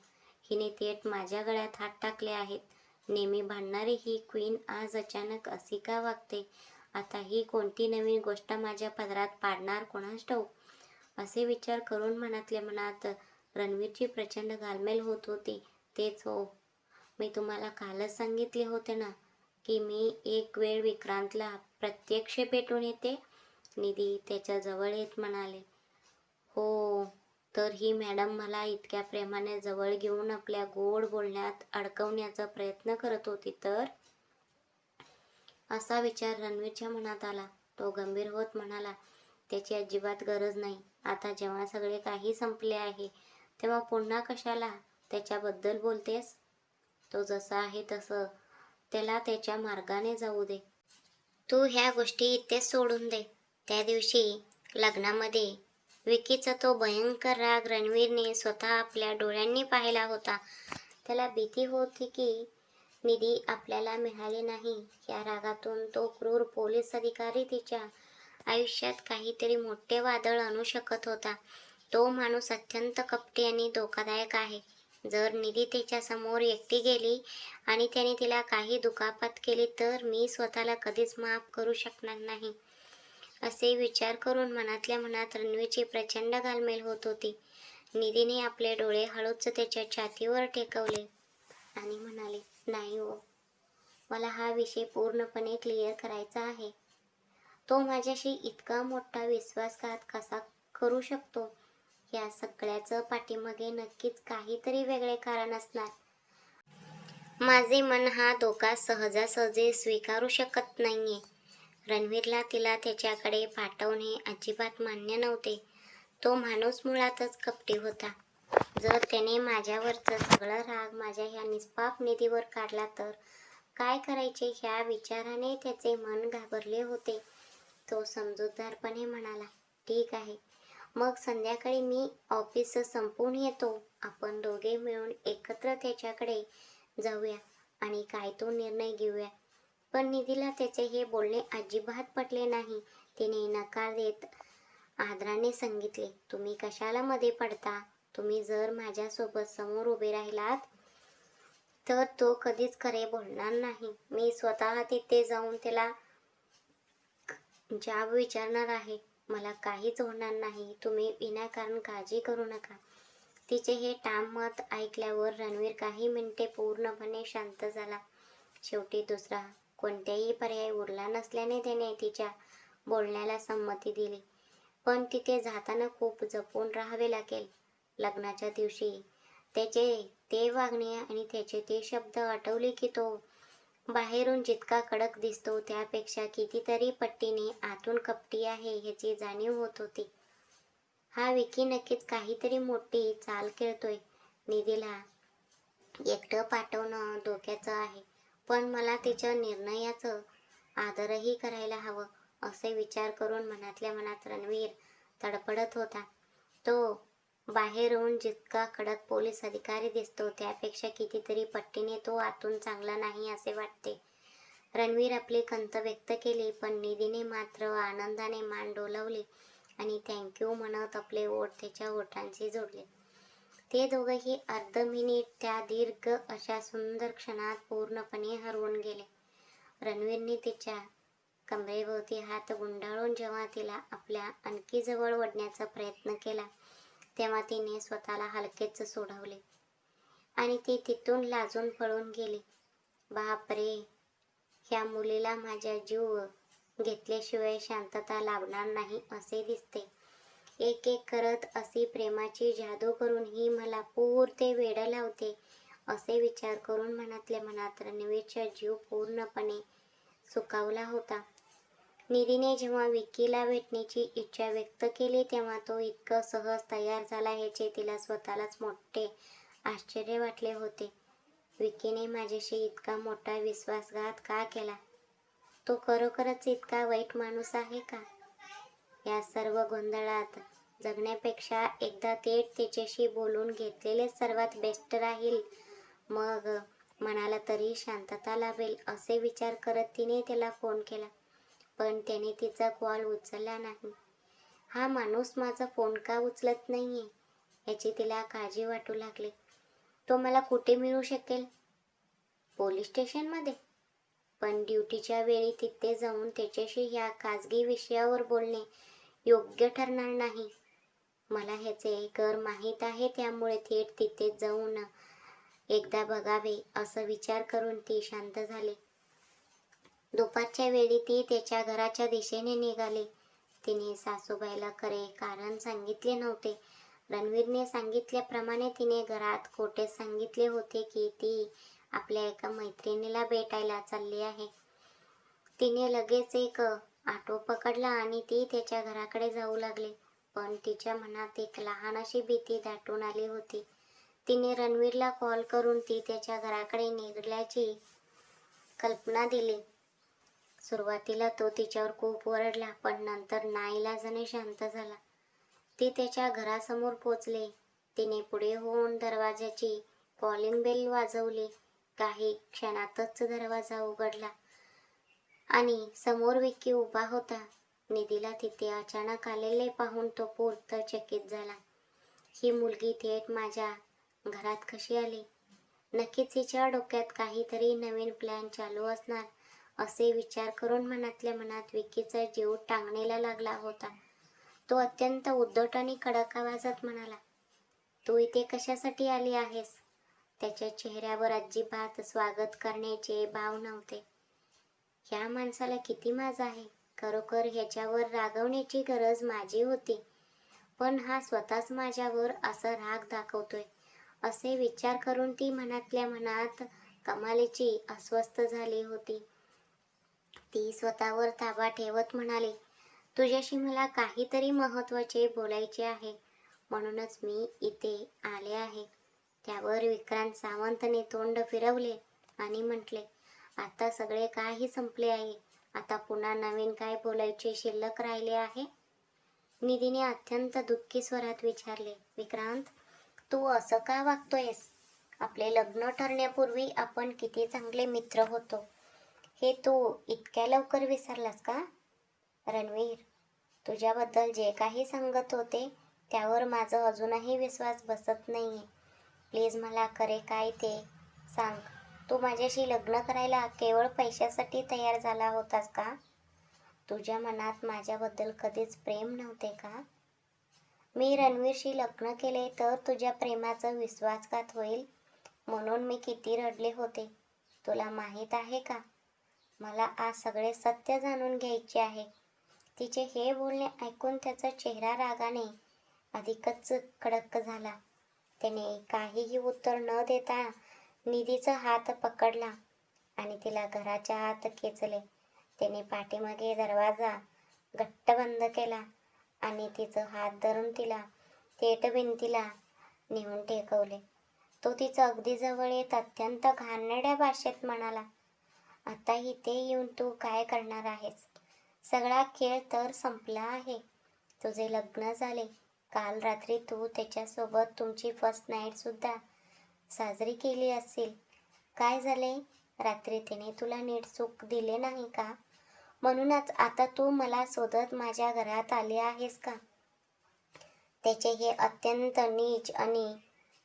हिने थेट माझ्या गळ्यात हात टाकले आहेत. नेहमी भांडणारी ही क्वीन आज अचानक अशी का वागते? आता ही कोणती नवीन गोष्ट माझ्या पदरात पाडणार कोणास ठाऊक? असे विचार करून मनातल्या मनात रणवीरची प्रचंड घालमेल होत होती. तेच हो, मी तुम्हाला कालच सांगितले होते ना की मी एक वेळ विक्रांतला प्रत्यक्ष भेटून येते. निधी त्याच्या जवळ येत म्हणाले. हो, तर ही मॅडम मला इतक्या प्रेमाने जवळ घेऊन आपल्या गोड बोलण्यात अडकवण्याचा प्रयत्न करत होती तर? असा विचार रणवीरच्या मनात आला. तो गंभीर होत म्हणाला, त्याची अजिबात गरज नाही. आता जेव्हा सगळे काही संपले आहे तेव्हा पुन्हा कशाला त्याच्याबद्दल बोलतेस? तो जसा आहे तसं त्याला त्याच्या मार्गाने जाऊ दे. तू ह्या गोष्टी इथेच सोडून दे. त्या दिवशी लग्नामध्ये विकीचा तो भयंकर राग रणवीरने स्वतः आपल्या डोळ्यांनी पाहिला होता. त्याला भीती होती की निधी आपल्याला मिळाली नाही. या रागातून तो क्रूर पोलीस अधिकारी तिच्या आयुष्यात काहीतरी मोठे वादळ आणू शकत होता. तो माणूस अत्यंत कपटी आणि धोकादायक आहे. जर निधी त्याच्या समोर एकटी गेली आणि त्याने तिला काही दुखापत केली तर मी स्वतःला कधीच माफ करू शकणार नाही. असे विचार करून मनातल्या मनात रणवीरची प्रचंड घालमेल होत होती. निधीने आपले डोळे हळूच त्याच्या छातीवर टेकवले आणि म्हणाले, नाही हो, मला हा विषय पूर्णपणे क्लिअर करायचा आहे. तो माझ्याशी इतका मोठा विश्वासघात कसा करू शकतो? या सगळ्याचं पाठीमागे नक्कीच काहीतरी वेगळे कारण असणार. माझे मन हा धोका सहजासहजी स्वीकारू शकत नाहीये. रणवीरला तिला त्याच्याकडे पाठवणे अजिबात मान्य नव्हते. तो माणूस मुळातच कपटी होता. जर त्याने माझ्यावरचं सगळं राग माझ्या ह्या निष्पाप निधीवर काढला तर काय करायचे ह्या विचाराने त्याचे मन घाबरले होते. तो समजूतदारपणे म्हणाला, ठीक आहे, मग संध्याकाळी मी ऑफिस संपवून येतो. आपण दोघे मिळून एकत्र त्याच्याकडे जाऊया आणि काय तो निर्णय घेऊया. पण निधीला त्याचे हे बोलणे अजिबात पटले नाही. तिने नकार देत आदराने सांगितले, तुम्ही कशाला मध्ये पडता? तुम्ही जर माझ्यासोबत समोर उभे राहिलात तर तो कधीच खरे बोलणार नाही. मी स्वतः तिथे जाऊन त्याला जाब विचारणार आहे. मला काहीच होणार नाही. तुम्ही विनाकारण काळजी करू नका. तिचे हे ठाम मत ऐकल्यावर रणवीर काही मिनिटे पूर्णपणे शांत झाला. शेवटी दुसरा कोणताही पर्याय उरला नसल्याने त्याने तिच्या बोलण्याला संमती दिली. पण तिथे जाताना खूप जपून राहावे लागेल. लग्नाच्या दिवशी त्याचे ते वागणे आणि त्याचे ते शब्द आठवले की तो बाहेरून जितका कडक दिसतो त्यापेक्षा कितीतरी पट्टीने आतून कपटी आहे ह्याची जाणीव होत होती. हा विकी नक्कीच काहीतरी मोठी चाल खेळतोय. निधीला एकटं पाठवणं धोक्याचं आहे, पण मला तिच्या निर्णयाचं आदरही करायला हवं. असे विचार करून मनातल्या मनात रणवीर तडफडत होता. तो बाहेरून जितका कडक पोलीस अधिकारी दिसतो त्यापेक्षा कितीतरी पट्टीने तो आतून चांगला नाही असे वाटते. रणवीर आपली खंत व्यक्त केली, पण निधीने मात्र आनंदाने मान डोलावली आणि थँक्यू म्हणत आपले ओठ त्याच्या ओठांशी जोडले. ते दोघंही अर्ध मिनिट त्या दीर्घ अशा सुंदर क्षणात पूर्णपणे हरवून गेले. रणवीरने तिच्या कमरेभोवती हात गुंडाळून जेव्हा तिला आपल्या आणखी जवळ ओढण्याचा प्रयत्न केला तेव्हा तिने स्वतःला हलकेच सोडवले आणि ती तिथून लाजून पळून गेली. बापरे, ह्या मुलीला माझा जीव घेतल्याशिवाय शांतता लाभणार नाही असे दिसते. एक एक करत अशी प्रेमाची जादू करून ही मला पुरते वेडं लावते असे विचार करून मनातल्या मनात रणवीरचा जीव पूर्णपणे सुखावला होता. निधीने जेव्हा विकीला भेटण्याची इच्छा व्यक्त केली तेव्हा तो इतकं सहज तयार झाला ह्याचे तिला स्वतःलाच मोठे आश्चर्य वाटले होते. विकीने माझ्याशी इतका मोठा विश्वासघात का केला? तो खरोखरच इतका वाईट माणूस आहे का? या सर्व गोंधळात जगण्यापेक्षा एकदा थेट तिच्याशी बोलून घेतलेले सर्वात बेस्ट राहील. मग मनाला तरी शांतता लाभेल असे विचार करत तिने त्याला फोन केला, पण त्याने तिचा कॉल उचलला नाही. हा माणूस माझा फोन का उचलत नाहीये याची तिला काळजी वाटू लागली. तो मला कुठे मिळू शकेल? पोलीस स्टेशनमध्ये? पण ड्युटीच्या वेळी तिथे जाऊन त्याच्याशी ह्या खाजगी विषयावर बोलणे योग्य ठरणार नाही. मला ह्याचे घर माहीत आहे, त्यामुळे थेट तिथेच जाऊन एकदा बघावे असं विचार करून ती शांत झाली. दुपारच्या वेळी ती त्याच्या घराच्या दिशेने निघाली. तिने सासूबाईला खरे कारण सांगितले नव्हते. रणवीरने सांगितल्याप्रमाणे तिने घरात खोटे सांगितले होते की ती आपल्या एका मैत्रिणीला भेटायला चालली आहे. तिने लगेच एक ऑटो पकडला आणि ती त्याच्या घराकडे जाऊ लागली. पण तिच्या मनात एक लहान अशी भीती दाटून आली होती. तिने रणवीरला कॉल करून ती त्याच्या घराकडे निघाल्याची कल्पना दिली. सुरुवातीला तो तिच्यावर खूप ओरडला, पण नंतर नाईलाजाने शांत झाला. ती त्याच्या घरासमोर पोचले. तिने पुढे होऊन दरवाजाची कॉलिंग बेल वाजवली. काही क्षणातच दरवाजा उघडला आणि समोर विक्की उभा होता. निधीला तिथे अचानक आलेले पाहून तो पूर्ण चकित झाला. ही मुलगी थेट माझ्या घरात कशी आली? नक्कीच हिच्या डोक्यात काहीतरी नवीन प्लॅन चालू असणार, असे विचार करून मनातल्या मनात विक्कीचा जीव टांगणीला लागला होता. तो अत्यंत उद्धट आणि कडक आवाजात म्हणाला, तू इथे कशासाठी आली आहेस? त्याच्या चेहऱ्यावर अजिबात स्वागत करण्याचे भाव नव्हते. ह्या माणसाला किती माज आहे. खरोखर ह्याच्यावर रागवण्याची गरज माझी होती, पण हा स्वतःच माझ्यावर असा राग दाखवतोय, असे विचार करून ती मनातल्या मनात कमालीची अस्वस्थ झाली होती. ती स्वतःवर ताबा ठेवत म्हणाली, तुझ्याशी मला काहीतरी महत्त्वाचे बोलायचे आहे, म्हणूनच मी इथे आले आहे. त्यावर विक्रांत सावंतने तोंड फिरवले आणि म्हटले, आता सगळे काही संपले आहे. आता पुन्हा नवीन काय बोलायचे शिल्लक राहिले आहे? निधीने अत्यंत दुःखी स्वरात विचारले, विक्रांत, तू असं का वागतोयस? आपले लग्न ठरण्यापूर्वी आपण किती चांगले मित्र होतो, हे तू इतक्या लवकर विसरलास का? रणवीर, तुझ्याबद्दल जे काही सांगत होते त्यावर माझा अजूनही विश्वास बसत नाहीये. प्लीज मला खरे काय ते सांग. तू माझ्याशी लग्न करायला केवळ पैशासाठी तयार झाला होतास का? तुझ्या मनात माझ्याबद्दल कधीच प्रेम नव्हते का? मी रणवीरशी लग्न केले तर तुझ्या प्रेमाचा विश्वासघात होईल म्हणून मी किती रडले होते, तुला माहीत आहे का? मला आज सगळे सत्य जाणून घ्यायचे आहे. तिचे हे बोलणे ऐकून त्याचा चेहरा रागाने अधिकच कडक झाला. त्याने काहीही उत्तर न देता निधीचा हात पकडला आणि तिला घराच्या आत खेचले. त्याने पाठीमागे दरवाजा घट्ट बंद केला आणि तिचा हात धरून तिला थेट भिंतीला नेऊन टेकवले. तो तिचा अगदी जवळ येत अत्यंत घाणेरड्या भाषेत म्हणाला, आता इथे येऊन तू काय करणार आहेस? सगळा खेळ तर संपला आहे. तुझे लग्न झाले. काल रात्री तू त्याच्यासोबत तुमची फर्स्ट नाईट सुद्धा साजरी केली असेल. काय झाले? रात्री तिने तुला नीट सुख दिले नाही का? म्हणूनच आता तू मला शोधत माझ्या घरात आली आहेस का? त्याचे हे अत्यंत नीच आणि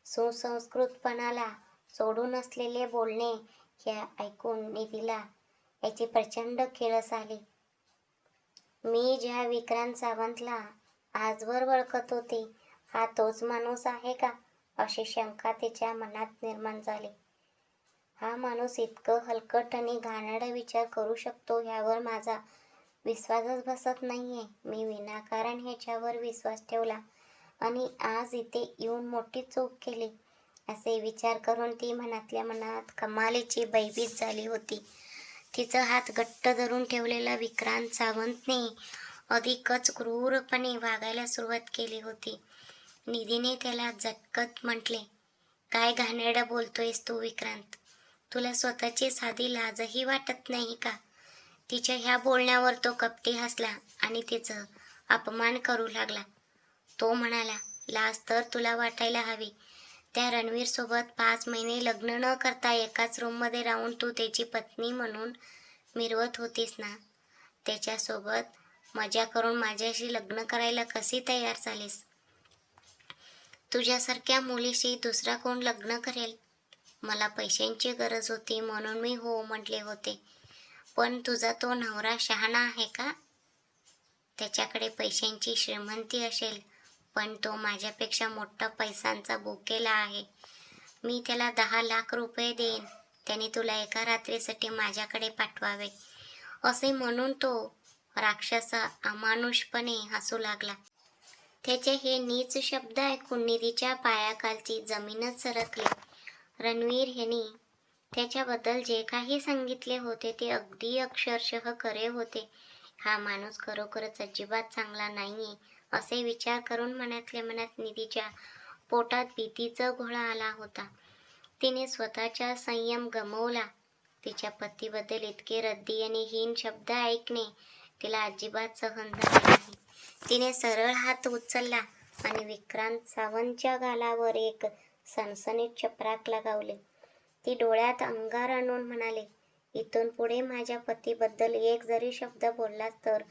सुसंस्कृतपणाला सोडून असलेले बोलणे हे ऐकून निधीला याची प्रचंड किळस आली. मी ज्या विक्रांत सावंतला आजवर ओळखत होते, हा तोच माणूस आहे का? अशी शंका तिच्या मनात निर्माण झाली. हा माणूस इतकं हलकट आणि घाणेरडा विचार करू शकतो ह्यावर माझा विश्वासच बसत नाहीये. मी विनाकारण ह्याच्यावर विश्वास ठेवला आणि आज इथे येऊन मोठी चूक केली, असे विचार करून ती मनातल्या मनात कमालीची भयभीत झाली होती. तिचा हात घट्ट धरून ठेवलेला विक्रांत सावंतने अधिकच क्रूरपणे वागायला सुरुवात केली होती. निधीने त्याला झटकत म्हटले, काय घाणेरडं बोलतोयस तू विक्रांत? तुला स्वतःची साधी लाजही वाटत नाही का? तिच्या ह्या बोलण्यावर तो कपटी हसला आणि तिचं अपमान करू लागला. तो म्हणाला, लाज तर तुला वाटायला हवी. त्या रणवीर सोबत 5 महिने लग्न न करता एकाच रूममध्ये राहून तू त्याची पत्नी म्हणून मिरवत होतीस ना? त्याच्यासोबत मजा करून माझ्याशी लग्न करायला कशी तयार झालीस? तुझ्यासारख्या मुलीशी दुसरा कोण लग्न करेल? मला पैशांची गरज होती म्हणून मी हो म्हटले होते. पण तुझा तो नवरा शहाणा आहे का? त्याच्याकडे पैशांची श्रीमंती असेल, पण तो माझ्यापेक्षा मोठा पैशांचा भुकेला आहे. मी त्याला 10 लाख रुपये देईन, त्याने तुला एका रात्रीसाठी माझ्याकडे पाठवावे, असे म्हणून तो राक्षस अमानुषपणे हसू लागला. त्याचे हे नीच शब्द ऐकून निधीच्या पायाखालची जमीनच सरकली. रणवीर ह्यांनी त्याच्याबद्दल जे काही सांगितले होते ते अगदी अक्षरशः खरे होते. हा माणूस खरोखरच अजिबात चांगला नाहीये, असे विचार करून मनातल्या मनात निधीच्या पोटात भीतीचा घोळा आला होता. तिने स्वतःचा संयम गमावला. तिच्या पतीबद्दल इतके रद्दी आणि हीन शब्द ऐकणे तिला अजिबात सहन झाले नाही. तिने सरळ हात उचलला आणि विक्रांत सावंतच्या गालावर एक सणसणीत चपराक लगावली. ती डोळ्यात अंगार आणून म्हणाले, इथून पुढे माझ्या पतीबद्दल एक जरी शब्द बोललास तर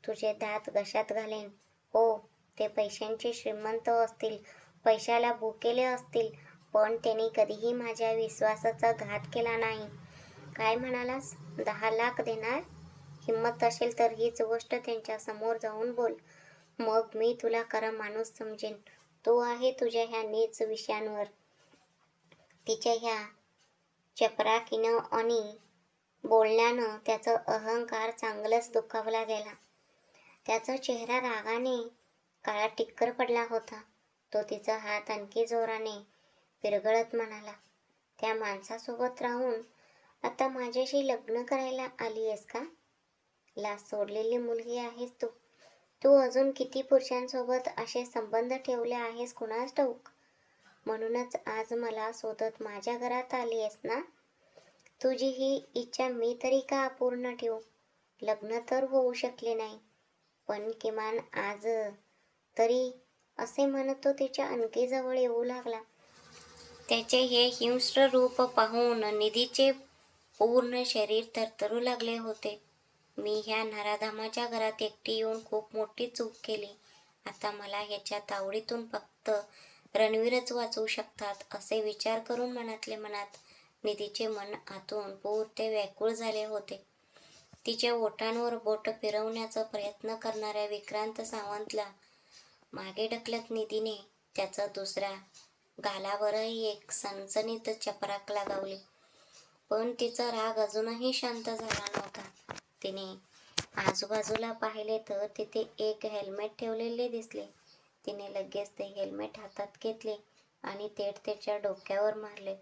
तुझे दात घशात घालेन. हो, ते पैशांचे श्रीमंत असतील, पैशाला भुकेले असतील, पण त्यांनी कधीही माझ्या विश्वासाचा घात केला नाही. काय म्हणालास? 10 लाख देणार? हिम्मत असेल तर हीच गोष्ट त्यांच्या समोर जाऊन बोल. मग मी तुला खरा माणूस समजेन. तो आहे तुझ्या ह्या नीच विषयांवर. तिच्या ह्या चपराकीनं आणि बोलण्यानं त्याचा अहंकार चांगलाच दुखावला गेला. त्याचा चेहरा रागाने काळा टिक्कर पडला होता. तो तिचा हात आणखी जोराने पिरगळत म्हणाला, त्या माणसासोबत राहून आता माझ्याशी लग्न करायला आली आहेस का? लाज सोडलेली मुलगी आहेस तू. तू अजून किती पुरुषांसोबत असे संबंध ठेवले आहेस कुणास ठाऊक. म्हणूनच आज मला शोधत माझ्या घरात आली आहेस ना? तुझी ही इच्छा मी तरी का अपूर्ण ठेवू? लग्न तर होऊ शकले नाही, पण किमान आज तरी, असे म्हणत तो तिच्या आणखी येऊ लागला. त्याचे हे हिंस्र रूप पाहून निधीचे पूर्ण शरीर थरथरू लागले होते. मी ह्या नराधामाच्या घरात एकटी येऊन खूप मोठी चूक केली. आता मला ह्याच्या तावडीतून फक्त रणवीरच वाचवू शकतात, असे विचार करून मनातले मनात निधीचे मन आतून पुरते व्याकुळ झाले होते. तिच्या ओठांवर बोट फिरवण्याचा प्रयत्न करणाऱ्या विक्रांत सावंतला मागे ढकलत निधीने त्याचा दुसऱ्या गालावरही एक सणसणीत चपराक लगावली. पण तिचा राग अजूनही शांत झाला नव्हता. तिने आजूबाजूला पाहिले तर तिथे एक हेल्मेट ठेवलेले दिसले. तिने लगेच ते हेल्मेट हातात घेतले आणि थेट त्याच्या डोक्यावर मारले.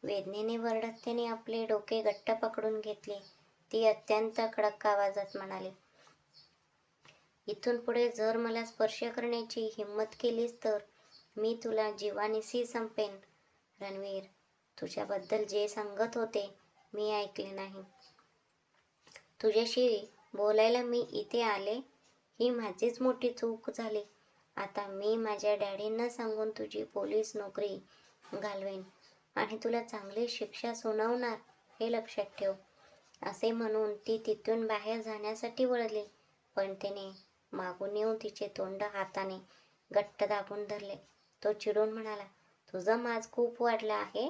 वेदनेने वरडत त्याने आपले डोके घट्ट पकडून घेतले. ती अत्यंत कडक आवाजात म्हणाली, इथून पुढे जर मला स्पर्श करण्याची हिंमत केलीस तर मी तुला जीवानिशी संपेन. रणवीर, तुझ्याबद्दल जे सांगत होते मी ऐकले नाही. तुझ्याशी बोलायला मी इथे आले, ही माझीच मोठी चूक झाली. आता मी माझ्या डॅडींना सांगून तुझी पोलीस नोकरी घालवेन आणि तुला चांगली शिक्षा सुनावणार, हे लक्षात ठेव. असे म्हणून ती तिथून बाहेर जाण्यासाठी वळली, पण त्याने मागून येऊन तिचे तोंड हाताने घट्ट दाबून धरले. तो चिडून म्हणाला, तुझा माज खूप वाढला आहे.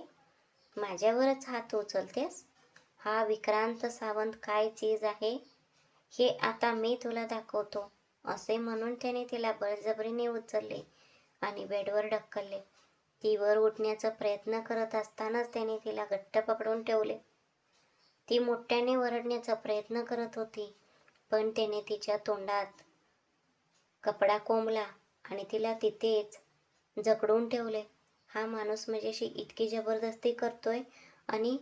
माझ्यावरच हात उचलतेस? हा विक्रांत सावंत काय चीज आहे हे आता मी तुला दाखवतो. असे म्हणून त्याने तिला बळजबरीने उचलले आणि बेडवर ढकलले. ती वर उठण्याचा प्रयत्न करत असतानाच त्याने तिला घट्ट पकडून ठेवले. ती मोठ्याने ओरडण्याचा प्रयत्न करत होती, पण त्याने तिच्या तोंडात कपडा कोंबला आणि तिला तिथेच जखडून ठेवले. हा माणूस माझ्याशी इतकी जबरदस्ती करतोय आणि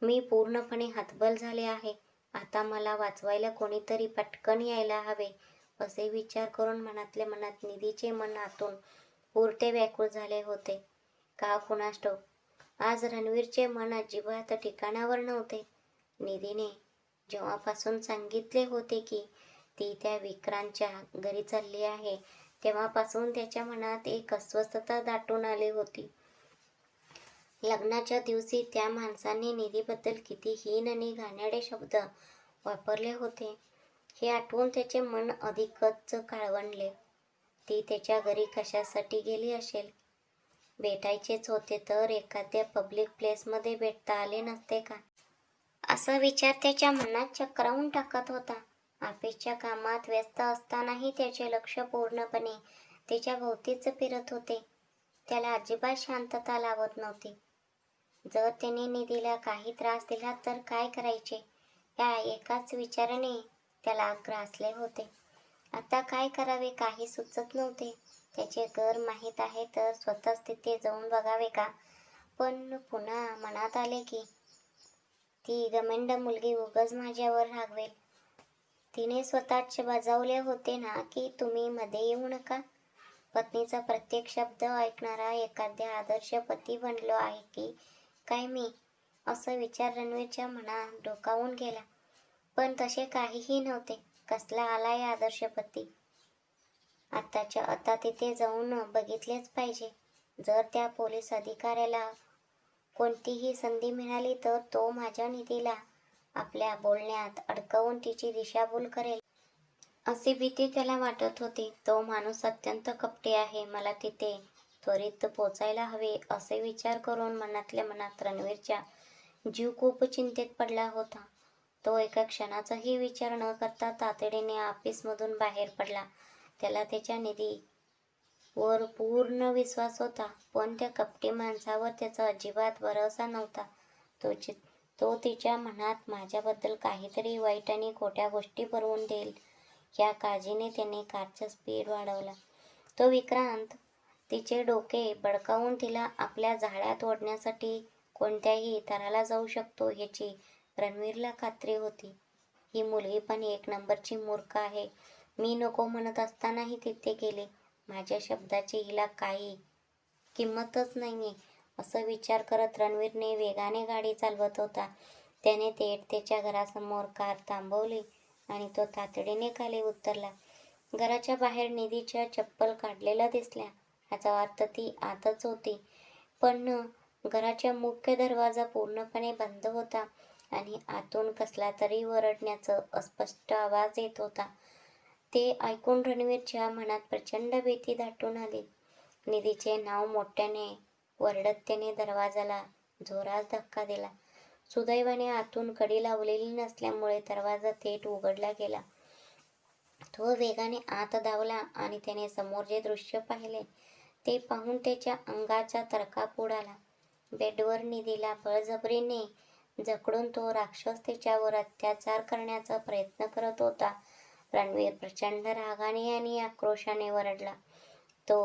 मी पूर्णपणे हतबल झाले आहे. आता मला वाचवायला कोणीतरी पटकन यायला हवे, असे विचार करून मनातल्या मनात निधीचे मन आतून पुरते व्याकुळ झाले होते. का कुणास ठाऊक, आज रणवीरचे मन अजिबात ठिकाणावर नव्हते. निधीने जेव्हापासून सांगितले होते की ती त्या विक्रांतच्या घरी चालली आहे, तेव्हापासून त्याच्या मनात एक अस्वस्थता दाटून आली होती. लग्नाच्या दिवशी त्या माणसाने निधीबद्दल किती हीन आणि घाणेरडे शब्द वापरले होते, हे आठवून त्याचे मन अधिकच काळवंडले. ती त्याच्या घरी कशासाठी गेली असेल? भेटायचेच होते तर एखाद्या पब्लिक प्लेसमध्ये भेटता आले नसते का? असा विचार त्याच्या मनात चक्रावून टाकत होता. ऑफिसच्या कामात व्यस्त असतानाही त्याचे लक्ष पूर्णपणे तिच्या भोवतीच फिरत होते. त्याला अजिबात शांतता लावत नव्हती. जर त्याने निधीला काही त्रास दिला तर काय करायचे, या एकाच विचाराने त्याला ग्रासले होते. आता काय करावे काही सुचत नव्हते. त्याचे घर माहीत आहे तर स्वतःच तिथे जाऊन बघावे का? पण पुन्हा मनात आले की ती गमेंड मुलगी उगाच माझ्यावर रागवेल. तिने स्वतःच बजावले होते ना की तुम्ही मध्ये येऊ नका. पत्नीचा प्रत्येक शब्द ऐकणारा एखाद्या आदर्श पती बनलो आहे की काय मी, असा विचार रणवीरच्या मनात डोकावून गेला. पण तसे काहीही नव्हते. कसला आलाय आदर्श पती? आताच्या आता तिथे जाऊन बघितलेच पाहिजे. जर त्या पोलीस अधिकाऱ्याला कोणतीही संधी मिळाली तर तो माझ्या निधीला आपल्या बोलण्यात अडकवून तिची दिशाभूल करेल, अशी भीती त्याला वाटत होती. तो माणूस अत्यंत कपटी आहे. मला तिथे त्वरित पोचायला हवे, असे विचार करून मनातल्या मनात रणवीरच्या जीव खूप चिंतेत पडला होता. तो एका क्षणाचाही विचार न करता तातडीने ऑफिसमधून बाहेर पडला. त्याला त्याच्या निधीवर पूर्ण विश्वास होता, पण त्या कपटी माणसावर त्याचा अजिबात भरोसा नव्हता. तो तिच्या मनात माझ्याबद्दल काहीतरी वाईट आणि खोट्या गोष्टी भरवून देईल या काळजीने त्याने कारचा स्पीड वाढवला. तो विक्रांत तिचे डोके भडकावून तिला आपल्या जाळ्यात ओढण्यासाठी कोणत्याही थराला जाऊ शकतो ह्याची रणवीरला खात्री होती. ही मुलगी पण एक नंबरची मूर्ख आहे. मी नको म्हणत असतानाही तिथे गेली. माझ्या शब्दाची हिला काही किंमतच नाहीये, असं विचार करत रणवीरने वेगाने गाडी चालवत होता. त्याने थेट त्याच्या घरासमोर कार थांबवली आणि तो तातडीने खाली उतरला. घराच्या बाहेर निधीच्या चप्पल काढलेल्या दिसल्या. याचा अर्थ ती आतच होती. पण घराचा मुख्य दरवाजा पूर्णपणे बंद होता आणि आतून कसला तरी ओरडण्याचा अस्पष्ट आवाज येत होता. ते ऐकून रणवीरच्या मनात प्रचंड भीती दाटून आली. निधीचे नाव मोठ्याने ओरडत त्याने दरवाजाला जोरात धक्का दिला. सुदैवाने आतून कडी लावलेली नसल्यामुळे दरवाजा थेट उघडला गेला. तो वेगाने आत धावला आणि त्याने समोर जे दृश्य पाहिले ते पाहून त्याच्या अंगाचा तडकाप उडाला. बेडवर निधीला बळजबरीने जखडून तो राक्षस तिच्यावर अत्याचार करण्याचा प्रयत्न करत होता. रणवीर प्रचंड रागाने आणि आक्रोशाने ओरडला. तो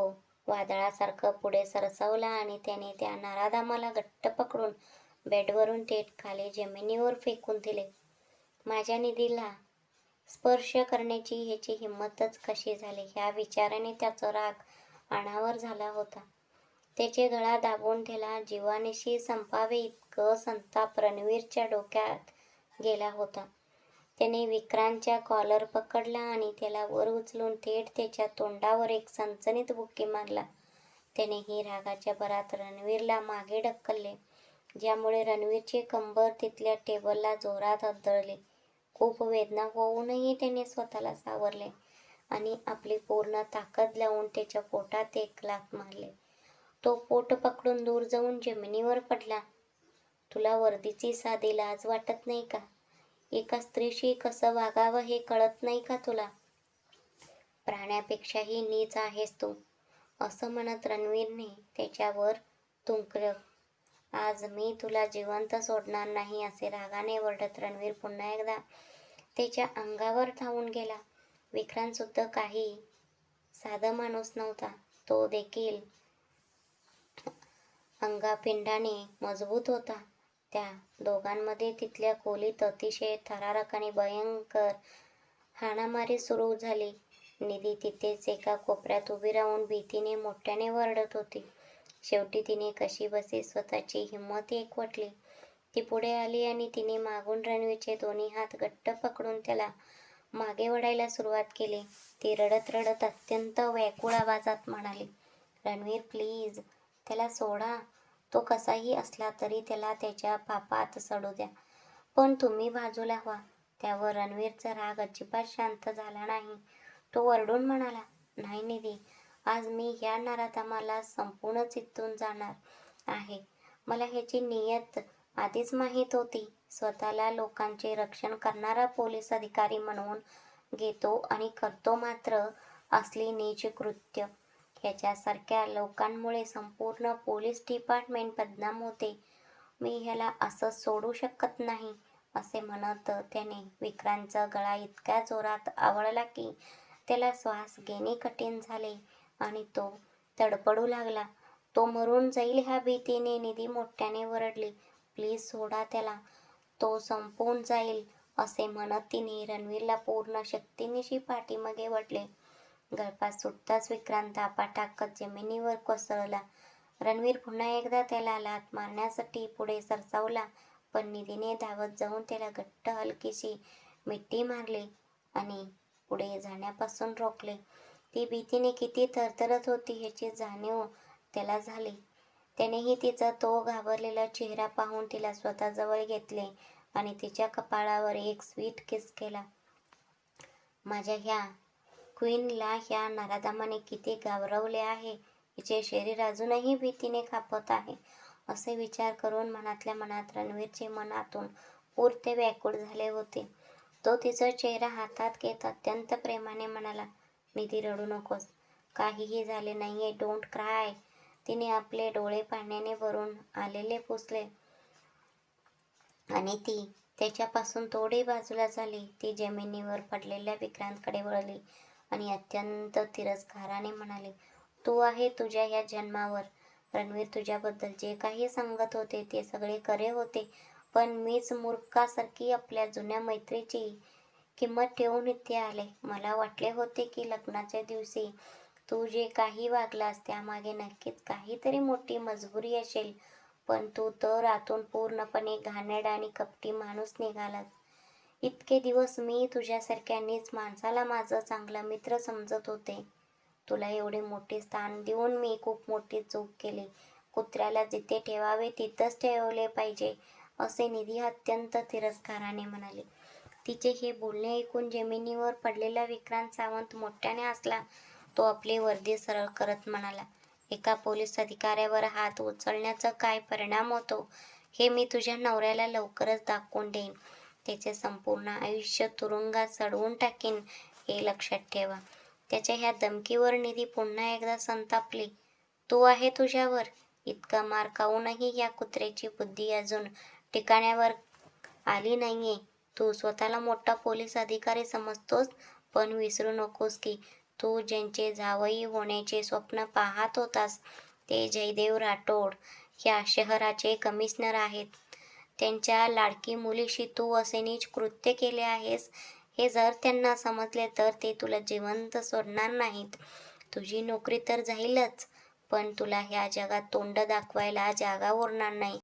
वादळासारखं पुढे सरसावला आणि त्याने त्या नराधमाला घट्ट पकडून बेडवरून थेट खाली जमिनीवर फेकून दिले. माझ्या निधीला स्पर्श करण्याची ह्याची हिंमतच कशी झाली, ह्या विचाराने त्याचा राग अनावर झाला होता. त्याचे गळा दाबून त्याला जीवानिशी संपावे इतकं संताप रणवीरच्या डोक्यात गेला होता. त्याने विक्रांतच्या कॉलर पकडला आणि त्याला वर उचलून थेट त्याच्या तोंडावर एक सणसणीत बुक्की मारला. त्याने ही रागाच्या भरात रणवीरला मागे ढकलले, ज्यामुळे रणवीरचे कंबर तिथल्या टेबलला जोरात आदळले. खूप वेदना होऊनही त्याने स्वतःला सावरले आणि आपली पूर्ण ताकद लावून त्याच्या पोटात एक लाथ मारली. तो पोट पकडून दूर जाऊन जमिनीवर पडला. तुला वर्दीची साधी लाज वाटत नाही का? एका स्त्रीशी कसं वागावं हे कळत नाही का तुला? प्राण्यापेक्षाही नीच आहेस तू, असं म्हणत रणवीरने त्याच्यावर थुंकलं. आज मी तुला जिवंत सोडणार नाही, असे रागाने ओरडत रणवीर पुन्हा एकदा त्याच्या अंगावर धावून गेला. विक्रांत सुद्धा काही साधा माणूस नव्हता. तो देखील अंगापिंडाने मजबूत होता. त्या दोघांमध्ये तिथल्या खोलीत अतिशय थरारक आणि भयंकर हाणामारी सुरू झाली. निधी तिथेच एका कोपऱ्यात उभी राहून भीतीने मोठ्याने ओरडत होती. शेवटी तिने कशीबसी स्वतःची हिंमत एकवटली. ती पुढे आली आणि तिने मागून रणवीरचे दोन्ही हात घट्ट पकडून त्याला मागे ओढायला सुरुवात केली. ती रडत रडत अत्यंत व्याकुळ आवाजात म्हणाली, रणवीर प्लीज, त्याला सोडा. तो कसाही असला तरी त्याला त्याच्या पापात सडू द्या. पण तुम्ही बाजूला व्हा. त्यावर रणवीरचा राग अजिबात शांत झाला नाही. तो ओरडून म्हणाला, नाही निधी, आज मी ह्या नराधमाला संपूर्ण चित्तून जाणार आहे. मला ह्याची नियत आधीच माहीत होती. स्वतःला लोकांचे रक्षण करणारा पोलीस अधिकारी म्हणून घेतो आणि करतो मात्र असली नीच कृत्य. ह्याच्यासारख्या लोकांमुळे संपूर्ण पोलीस डिपार्टमेंट बदनाम होते. मी ह्याला असं सोडू शकत नाही, असे म्हणत त्याने विक्रांतचा गळा इतक्या जोरात आवळला की त्याला श्वास घेणे कठीण झाले आणि तो तडफडू लागला. तो मरून जाईल ह्या भीतीने निधी मोठ्याने वरडली, प्लीज सोडा त्याला, तो संपून जाईल, असे म्हणत तिने रणवीरला पूर्ण शक्तीनिशी पाठीमागे वळले. गळफास सुटताच विक्रांत आपा टाकत जमिनीवर कोसळला. रणवीर पुन्हा एकदा त्याला लाथ मारण्यासाठी पुढे सरसावला, पण निधीने धावत जाऊन त्याला घट्ट हलकीशी मिठी मारली आणि पुढे जाण्यापासून रोखले. ती भीतीने किती थरथरत होती ह्याची जाणीव त्याला झाली. त्यानेही तिचा तो घाबरलेला चेहरा पाहून तिला स्वतःजवळ घेतले आणि तिच्या कपाळावर एक स्वीट किस केला. माझ्या ह्या क्वीनला ह्या नराधमाने किती गावरवले आहे. हिचे शरीर अजूनही भीतीने कापत आहे, असे विचार करून मनातल्या मनात रणवीरचे मन आतून पुरते व्याकुळ झाले होते. तो तिचा चेहरा हातात घेत अत्यंत प्रेमाने म्हणाला, निधी रडू नकोस, काहीही झाले नाहीये, डोंट क्राय. तिने आपले डोळे पाण्याने भरून आलेले पुसले आणि ती त्याच्यापासून थोडी बाजूला झाली. ती जमिनीवर पडलेल्या विक्रांतकडे वळली आणि अत्यंत तिरस्काराने म्हणाली, तू आहे तुझ्या ह्या जन्मावर. रणवीर तुझ्याबद्दल जे काही सांगत होते ते सगळे खरे होते, पण मीच मूर्खासारखी आपल्या जुन्या मैत्रीची किंमत ठेवून इथे आले. मला वाटले होते की लग्नाच्या दिवशी तू जे काही वागलास त्यामागे नक्कीच काहीतरी मोठी मजबुरी असेल, पण तू तर आतून पूर्णपणे घाणेरडा आणि कपटी माणूस निघालास. इतके दिवस मी तुझ्यासारख्या नीच माणसाला माझा चांगला मित्र समजत होते. तुला एवढे मोठे स्थान देऊन मी खूप मोठी चूक केली. कुत्र्याला जिथे ठेवावे तिथंच ठेवले पाहिजे, असे निधी अत्यंत तिरस्काराने म्हणाले. तिचे हे बोलणे ऐकून जमिनीवर पडलेला विक्रांत सावंत मोठ्याने हसला. तो आपली वर्दी सरळ करत म्हणाला, एका पोलीस अधिकाऱ्यावर हात उचलण्याचा काय परिणाम होतो हे मी तुझ्या नवऱ्याला लवकरच दाखवून देईन. त्याचे संपूर्ण आयुष्य तुरुंगात सडवून टाकीन, हे लक्षात ठेवा. त्याच्या ह्या धमकीवर निधी पुन्हा एकदा संतापली. तू आहे तुझ्यावर. इतका मार खाऊनही या कुत्र्याची बुद्धी अजून ठिकाण्यावर आली नाहीये. तू स्वतःला मोठा पोलीस अधिकारी समजतोस, पण विसरू नकोस की तू ज्यांचे जावई होण्याचे स्वप्न पाहत होतास ते जयदेव राठोड या शहराचे कमिशनर आहेत. त्यांच्या लाडकी मुलीशी तू असे नीच कृत्य केले आहेस, हे जर त्यांना समजले तर ते तुला जिवंत सोडणार नाहीत. तुझी नोकरी तर जाईलच, पण तुला ह्या जगात तोंड दाखवायला जागा उरणार नाही.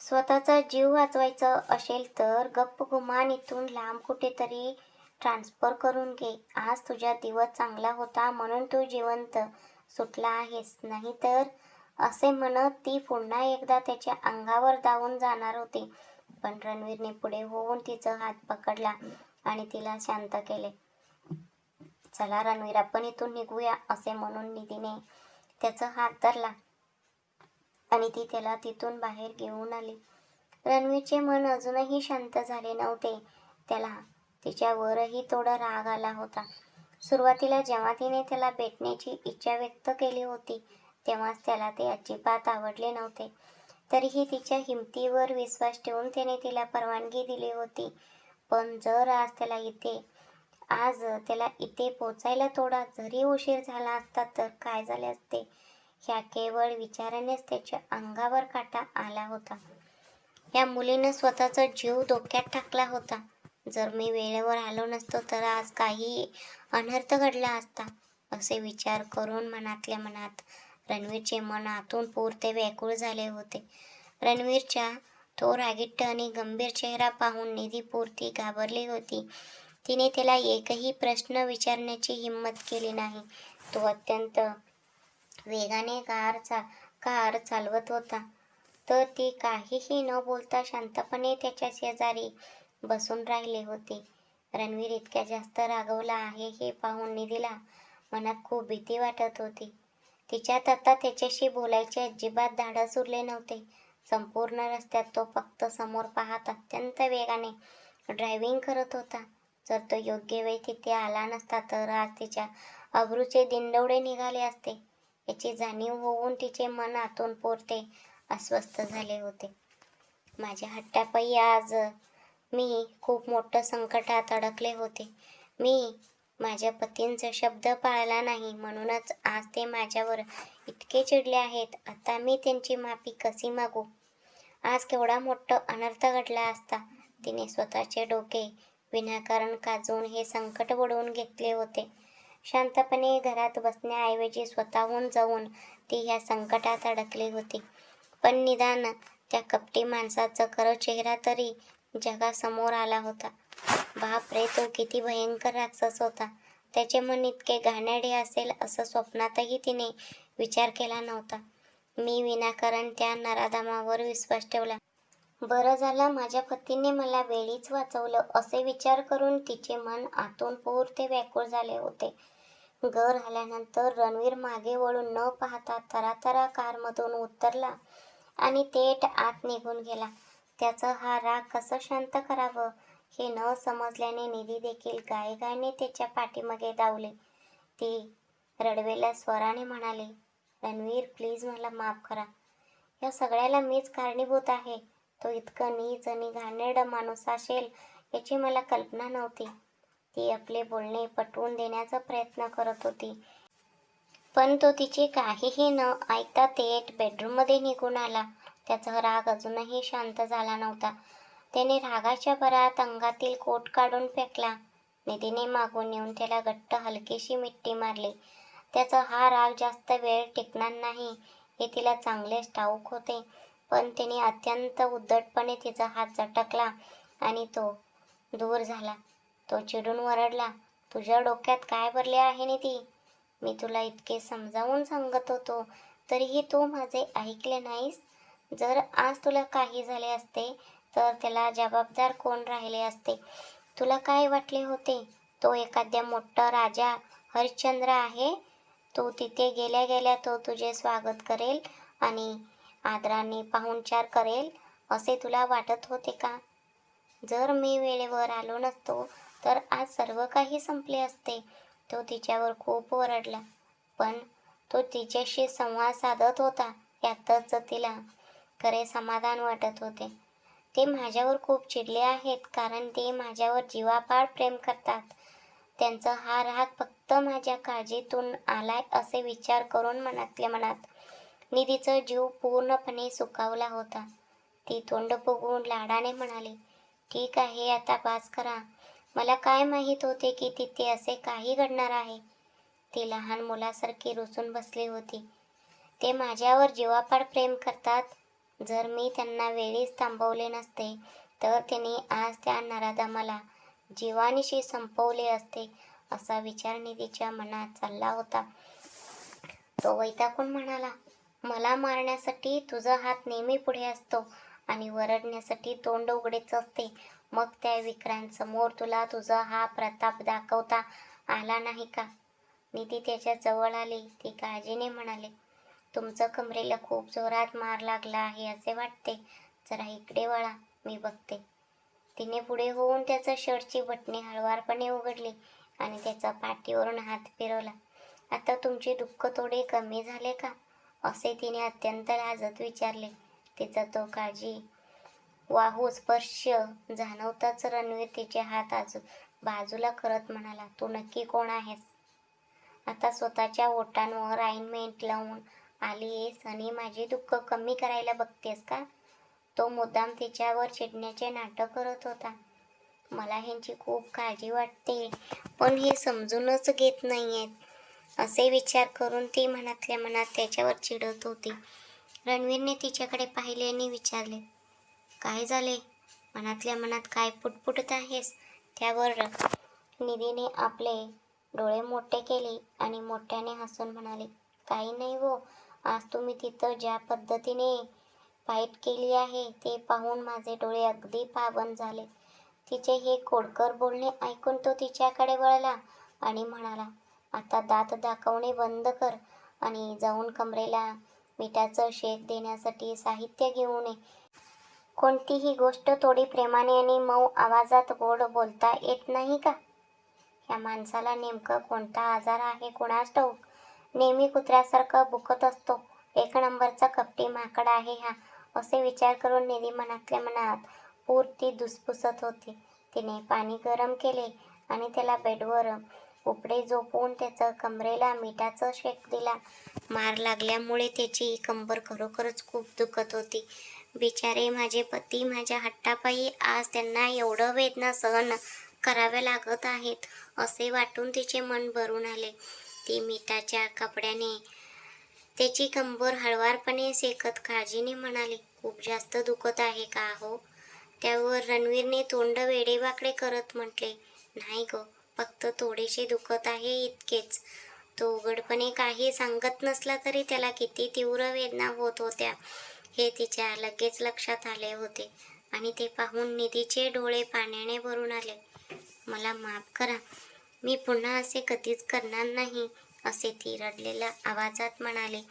स्वतःचा जीव वाचवायचा असेल तर गप्प गुमान इथून लांब कुठेतरी ट्रान्सफर करून घे. आज तुझा दिवस चांगला होता म्हणून तू जिवंत सुटला आहेस, नाहीतर, असे म्हणत ती पुन्हा एकदा त्याच्या अंगावर धावून जाणार होती. पण रणवीरने पुढे होऊन तिचा हात पकडला आणि तिला शांत केले. चला रणवीर, आपण इथून निघूया, असे म्हणून निधीने त्याचा हात धरला आणि ती त्याला तिथून बाहेर घेऊन आली. रणवीरचे मन अजूनही शांत झाले नव्हते. त्याला तिच्यावरही थोडा राग आला होता. सुरुवातीला जेव्हा तिने त्याला भेटण्याची इच्छा व्यक्त केली होती तेव्हाच त्याला ते अजिबात आवडले नव्हते. तरीही तिच्या हिमतीवर विश्वास ठेवून त्याने तिला परवानगी दिली होती. पण जर आज त्याला इथे पोचायला थोडा जरी उशीर झाला असता तर काय झाले असते, ह्या केवळ विचारानेच त्याच्या अंगावर काटा आला होता. या मुलीनं स्वतःचा जीव धोक्यात टाकला होता. जर मी वेळेवर आलो नसतो तर आज काही अनर्थ घडला असता, असे विचार करून मनातल्या मनात रणवीरचे मन आतून पुरते व्याकुळ झाले होते. रणवीरच्या तो रागीट आणि गंभीर चेहरा पाहून निधी पुरती घाबरली होती. तिने त्याला एकही प्रश्न विचारण्याची हिंमत केली नाही. तो अत्यंत वेगाने कार चालवत होता, तर ती काहीही न बोलता शांतपणे त्याच्या शेजारी बसून राहिली होती. रणवीर इतक्या जास्त रागावला आहे हे पाहून निधीला मनात खूप भीती वाटत होती. तिच्यात आता त्याच्याशी बोलायचे अजिबात धाडस उरले नव्हते. संपूर्ण रस्त्यात तो फक्त समोर पाहत अत्यंत वेगाने ड्रायव्हिंग करत होता. जर तो योग्य वेळी तिथे आला नसता तर आज तिच्या अब्रूचे दिंडोडे निघाले असते. याची जाणीव होऊन तिचे मन आतून पोरते अस्वस्थ झाले होते. माझ्या हट्टापायी आज मी खूप मोठं संकटात अडकले होते. मी माझ्या पतींचा शब्द पाळला नाही, म्हणूनच आज ते माझ्यावर इतके चिडले आहेत. आता मी त्यांची माफी कशी मागू? आज केवढा मोठा अनर्थ घडला असता. तिने स्वतःचे डोके विनाकारण काजवून हे संकट ओढवून घेतले होते. शांतपणे घरात बसण्याऐवजी स्वतःहून जाऊन ती ह्या संकटात अडकली होती. पण निदान त्या कपटी माणसाचा खरा चेहरा तरी जगासमोर आला होता. बापरे, तो किती भयंकर राक्षस होता. त्याचे मन इतके घाणेरडे असेल असं स्वप्नातही तिने विचार केला नव्हता. मी विनाकारण त्या नराधमावर विश्वास ठेवला. बरं झालं माझ्या पतीने मला वेळीच वाचवलं असे विचार करून तिचे मन आतून पुरते व्याकुळ झाले होते. घर आल्यानंतर रणवीर मागे वळून न पाहता थराथरा कारमधून उतरला आणि थेट आत निघून गेला. त्याचा हा राग कसं शांत करावं हे न समजल्याने निधी देखील गायगायने त्याच्या पाठीमागे धावली. ती रडवेल्या स्वराने म्हणाली, रणवीर प्लीज मला माफ करा. या सगळ्याला मीच कारणीभूत आहे. तो इतका नीच आणि घाणेरडा माणूस असेल याची मला कल्पना नव्हती. ती आपले बोलणे पटवून देण्याचा प्रयत्न करत होती. पण तो तिचे काहीही न ऐकता थेट बेडरूममध्ये निघून आला. त्याचा राग अजूनही शांत झाला नव्हता. त्याने रागाच्या भरात अंगातील कोट काढून फेकला. निधीने मागून येऊन त्याला घट्ट हलकीशी मिठी मारली. त्याचा हा राग जास्त वेळ टिकणार नाही हे तिला चांगलेच ठाऊक होते. पण तिने अत्यंत उद्धटपणे तिचा हात झटकला आणि तो दूर झाला. तो चिडून वरडला, तुझ्या डोक्यात काय भरले आहे निधी? मी तुला इतके समजावून सांगत होतो तरीही तू माझे ऐकले नाहीस. जर आज तुला काही झाले असते तर त्याला जबाबदार कोण राहिले असते? तुला काय वाटले होते तो एखाद्या मोठा राजा हरिश्चंद्र आहे? तू तिथे गेल्या गेल्या तो तुझे स्वागत करेल आणि आदराने पाहुणचार करेल असे तुला वाटत होते का? जर मी वेळेवर आलो नसतो तर आज सर्व काही संपले असते. तो तिच्यावर खूप ओरडला, पण तो तिच्याशी संवाद साधत होता यातच तिला खरे समाधान वाटत होते. ते माझ्यावर खूप चिडले आहेत कारण ते माझ्यावर जीवापाड प्रेम करतात. त्यांचा हा राग फक्त माझ्या काळजीतून आलाय असे विचार करून मनातल्या मनात निधीचा जीव पूर्णपणे सुखावला होता. ती तोंड फुगवून लाडाने म्हणाली, ठीक आहे आता बास करा. मला काय माहीत होते की तिथे असे काही घडणार आहे. ती लहान मुलासारखी रुसून बसली होती. ते माझ्यावर जीवापाड प्रेम करतात. जर मी त्यांना वेळीच थांबवले नसते तर त्यांनी आज त्या नराधमाला जीवानीशी संपवले असते असा विचार निधीच्या मनात चालला होता. तो वैतागून म्हणाला, मला मारण्यासाठी तुझा हात नेहमी पुढे असतो आणि वरडण्यासाठी तोंड उघडेच असते. मग त्या विक्रांतसमोर तुला तुझा हा प्रताप दाखवता आला नाही का? निधी त्याच्या जवळ आली. ती काळजीने म्हणाली, तुमचं कमरेला खूप जोरात मार लागला आहे असे वाटते. जरा इकडे वळा, मी बघते. तिने पुढे होऊन त्याच्या शर्टची बटणे हळुवारपणे उघडली आणि त्याचा पाठीवरून हात फिरवला. आता तुमचे दुःख थोडे कमी झाले का? असे तिने अत्यंत लाजत विचारले. तिचा तो काळजी वाहू स्पर्श जाणवताच रणवीर तिचे हात बाजूला करत म्हणाला, तू नक्की कोण आहेस? आता स्वतःच्या ओठांवर अलाइनमेंट लावून आलीयेस आणि माझे दुःख कमी करायला बघतेस का? तो मुद्दाम तिच्यावर चिडण्याचे नाटक करत होता. मला ह्यांची खूप काळजी वाटते पण हे समजूनच घेत नाहीयेत असे विचार करून ती मनातल्या मनात त्याच्यावर चिडत होती. रणवीरने तिच्याकडे पाहिले आणि विचारले, काय झाले? मनातल्या मनात काय पुटपुटत आहेस? त्यावर निधीने आपले डोळे मोठे केले आणि मोठ्याने हसून म्हणाले, काही नाही हो. आज तुम्ही तिथं ज्या पद्धतीने फाईट केली आहे ते पाहून माझे डोळे अगदी पावन झाले. तिचे हे खोडकर बोलणे ऐकून तो तिच्याकडे वळला आणि म्हणाला, आता दात दाखवणे बंद कर आणि जाऊन कमरेला मिठाचं शेक देण्यासाठी साहित्य घेऊन ये. कोणतीही गोष्ट थोडी प्रेमाने आणि मऊ आवाजात गोड बोलता येत नाही का? या माणसाला नेमकं कोणता आजार आहे कुणास ठाऊक. नेहमी कुत्र्यासारखं भुकत असतो. एक नंबरचा कपटी माकड आहे हा, असे विचार करून निधी मनातल्या मनात पुरती धुसफुसत होती. तिने पाणी गरम केले आणि त्याला बेडवर उपडे झोपवून त्याचं कमरेला मिठाचं शेक दिला. मार लागल्यामुळे त्याची कंबर खरोखरच खूप दुखत होती. बिचारे माझे पती माझ्या हट्टापायी आज त्यांना एवढं वेदना सहन कराव्या लागत आहेत असे वाटून तिचे मन भरून आले. ती मिठाच्या कपड्याने त्याची कंबर हळवारपणे शेकत काळजीने म्हणाली, खूप जास्त दुखत आहे का हो? त्यावर रणवीरने तोंड वेडेवाकडे करत म्हटले, नाही गो, फक्त थोडेसे दुखत आहे इतकेच. तो उघडपणे काही सांगत नसला तरी त्याला किती तीव्र वेदना होत होत्या हे तिच्या लगेच लक्षात आले होते आणि ते पाहून निधीचे डोळे पाण्याने भरून आले. मला माफ करा, मी पुन्हा असे कधीच करणार नाही असे ती रडलेल्या आवाजात म्हणाली.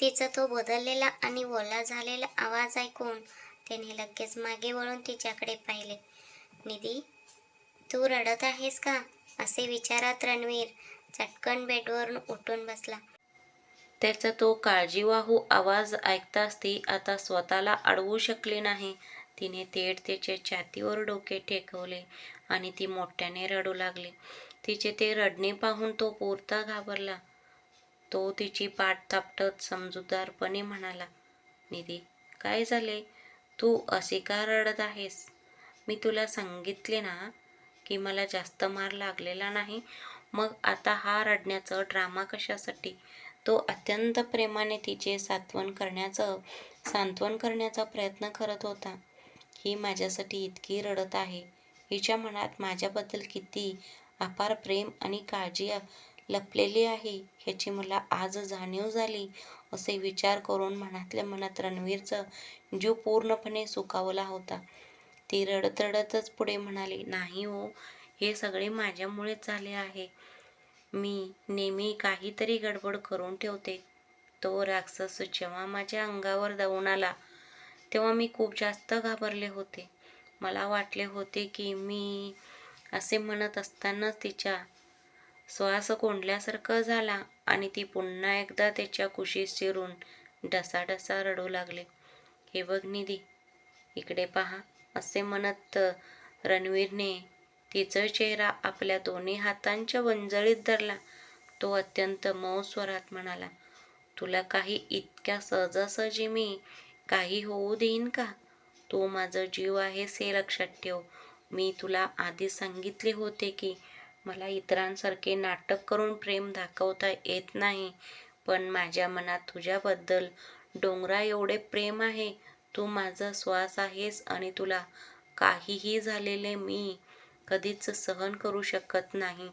तिचा तो बदललेला आणि ओला झालेला आवाज ऐकून त्याने लगेच मागे वळून तिच्याकडे पाहिले. निधी, तू रडत आहेस का असे विचारत रणवीर चटकन बेडवरून उठून बसला. त्याचा तो काळजीवाहू आवाज ऐकताच ती आता स्वतःला अडवू शकली नाही. तिने थेट त्याच्या छातीवर डोके टेकवले आणि ती मोठ्याने रडू लागली. तिचे ते रडणे पाहून तो पुरता घाबरला. तो तिची पाठ थापटत समजूतदारपणे म्हणाला, निधी, काय झाले? तू अशी का रडत आहेस? मी तुला सांगितले ना की मला जास्त मार लागलेला नाही. मग आता हा रडण्याचा ड्रामा कशासाठी? तो अत्यंत प्रेमाने तिचे सांत्वन करण्याचा प्रयत्न करत होता. ही माझ्यासाठी इतकी रडत आहे. हिच्या मनात माझ्याबद्दल किती अपार प्रेम आणि काळजी लपलेली आहे ह्याची मला आज जाणीव झाली असे विचार करून मनातल्या मनात रणवीरचा जीव पूर्णपणे सुखावला होता. ती रडत रडतच पुढे म्हणाली, नाही हो, हे सगळे माझ्यामुळेच झाले आहे. मी नेहमी काहीतरी गडबड करून ठेवते. तो राक्षस जेव्हा माझ्या अंगावर धावून आला तेव्हा मी खूप जास्त घाबरले होते. मला वाटले होते की मी असे म्हणत असतानाच तिचा श्वास कोंडल्यासारखं झाला आणि ती पुन्हा एकदा त्याच्या कुशीत शिरून ढसाढसा रडू लागले. हे बघ निधी, इकडे पहा असे म्हणत रणवीरने तिचा चेहरा आपल्या दोन्ही हातांच्या वंजळीत धरला. तो अत्यंत मऊ स्वरात म्हणाला, तुला काही इतक्या सहजासहजी मी काही होऊ देईन का? तू माझा जीव आहेस हे लक्षात ठेव. मी तुला आधी सांगितले होते की मला इतरांसारखे नाटक करून प्रेम दाखवता येत नाही, पण माझ्या मनात तुझ्याबद्दल डोंगरा एवढे प्रेम आहे. तू माझा श्वास आहेस आणि तुला काहीही झालेले मी कधीच सहन करू शकत नाही.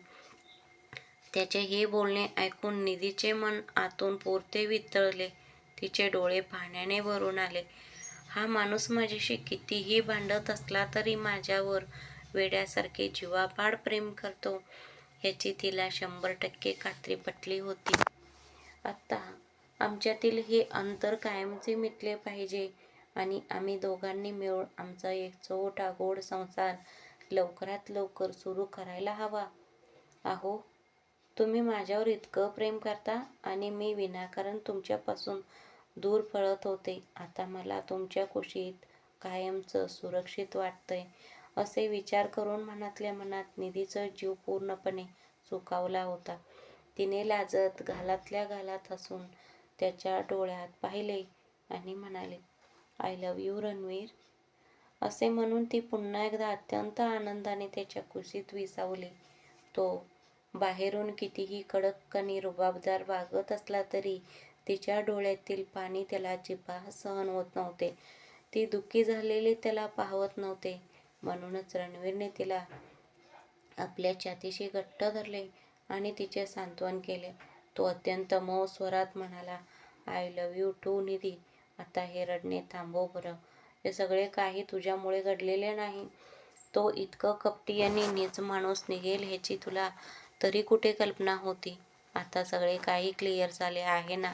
त्याचे हे बोलणे ऐकून निधीचे मन आतून पुरते वितळले. तिचे डोळे पाण्याने भरून आले. हा माणूस माझ्याशी कितीही भांडत असला तरी माझ्यावर वेड्यासारखे जीवापाड प्रेम करतो ह्याची तिला 100% खात्री पटली होती. आता आमच्यातील हे अंतर कायमचे मिटले पाहिजे आणि आम्ही दोघांनी मिळून आमचा एक छोटा गोड संसार लवकरात लवकर सुरू करायला हवा. अहो, तुम्ही माझ्यावर इतकं प्रेम करता आणि मी विनाकारण तुमच्यापासून दूर पळत होते. आता मला तुमच्या कुशीत कायमचं सुरक्षित वाटतंय असे विचार करून मनातल्या मनात निधीचा जीव पूर्णपणे सुखावला होता. तिने लाजत गालातल्या गालात हसून त्याच्या डोळ्यात पाहिले आणि म्हणाले, आय लव्ह यू रणवीर. असे म्हणून ती पुन्हा एकदा अत्यंत आनंदाने त्याच्या कुशीत विसावली. तो बाहेरून कितीही कडक आणि रुबाबदार वागत असला तरी तिच्या डोळ्यातील पाणी त्याला अजिबात सहन होत नव्हते. ती दुःखी झालेली त्याला पाहवत नव्हते. म्हणूनच रणवीरने तिला आपल्या छातीशी घट्ट धरले आणि तिचे सांत्वन केले. तो अत्यंत मऊ स्वरात म्हणाला, आय लव्ह यू टू निधी. आता हे रडणे थांबव बरं. हे सगळे काही तुझ्यामुळे घडलेले नाही. तो इतकं कपटी आणि नीच माणूस निघेल ह्याची तुला तरी कुठे कल्पना होती. आता सगळे काही क्लिअर झाले आहे ना.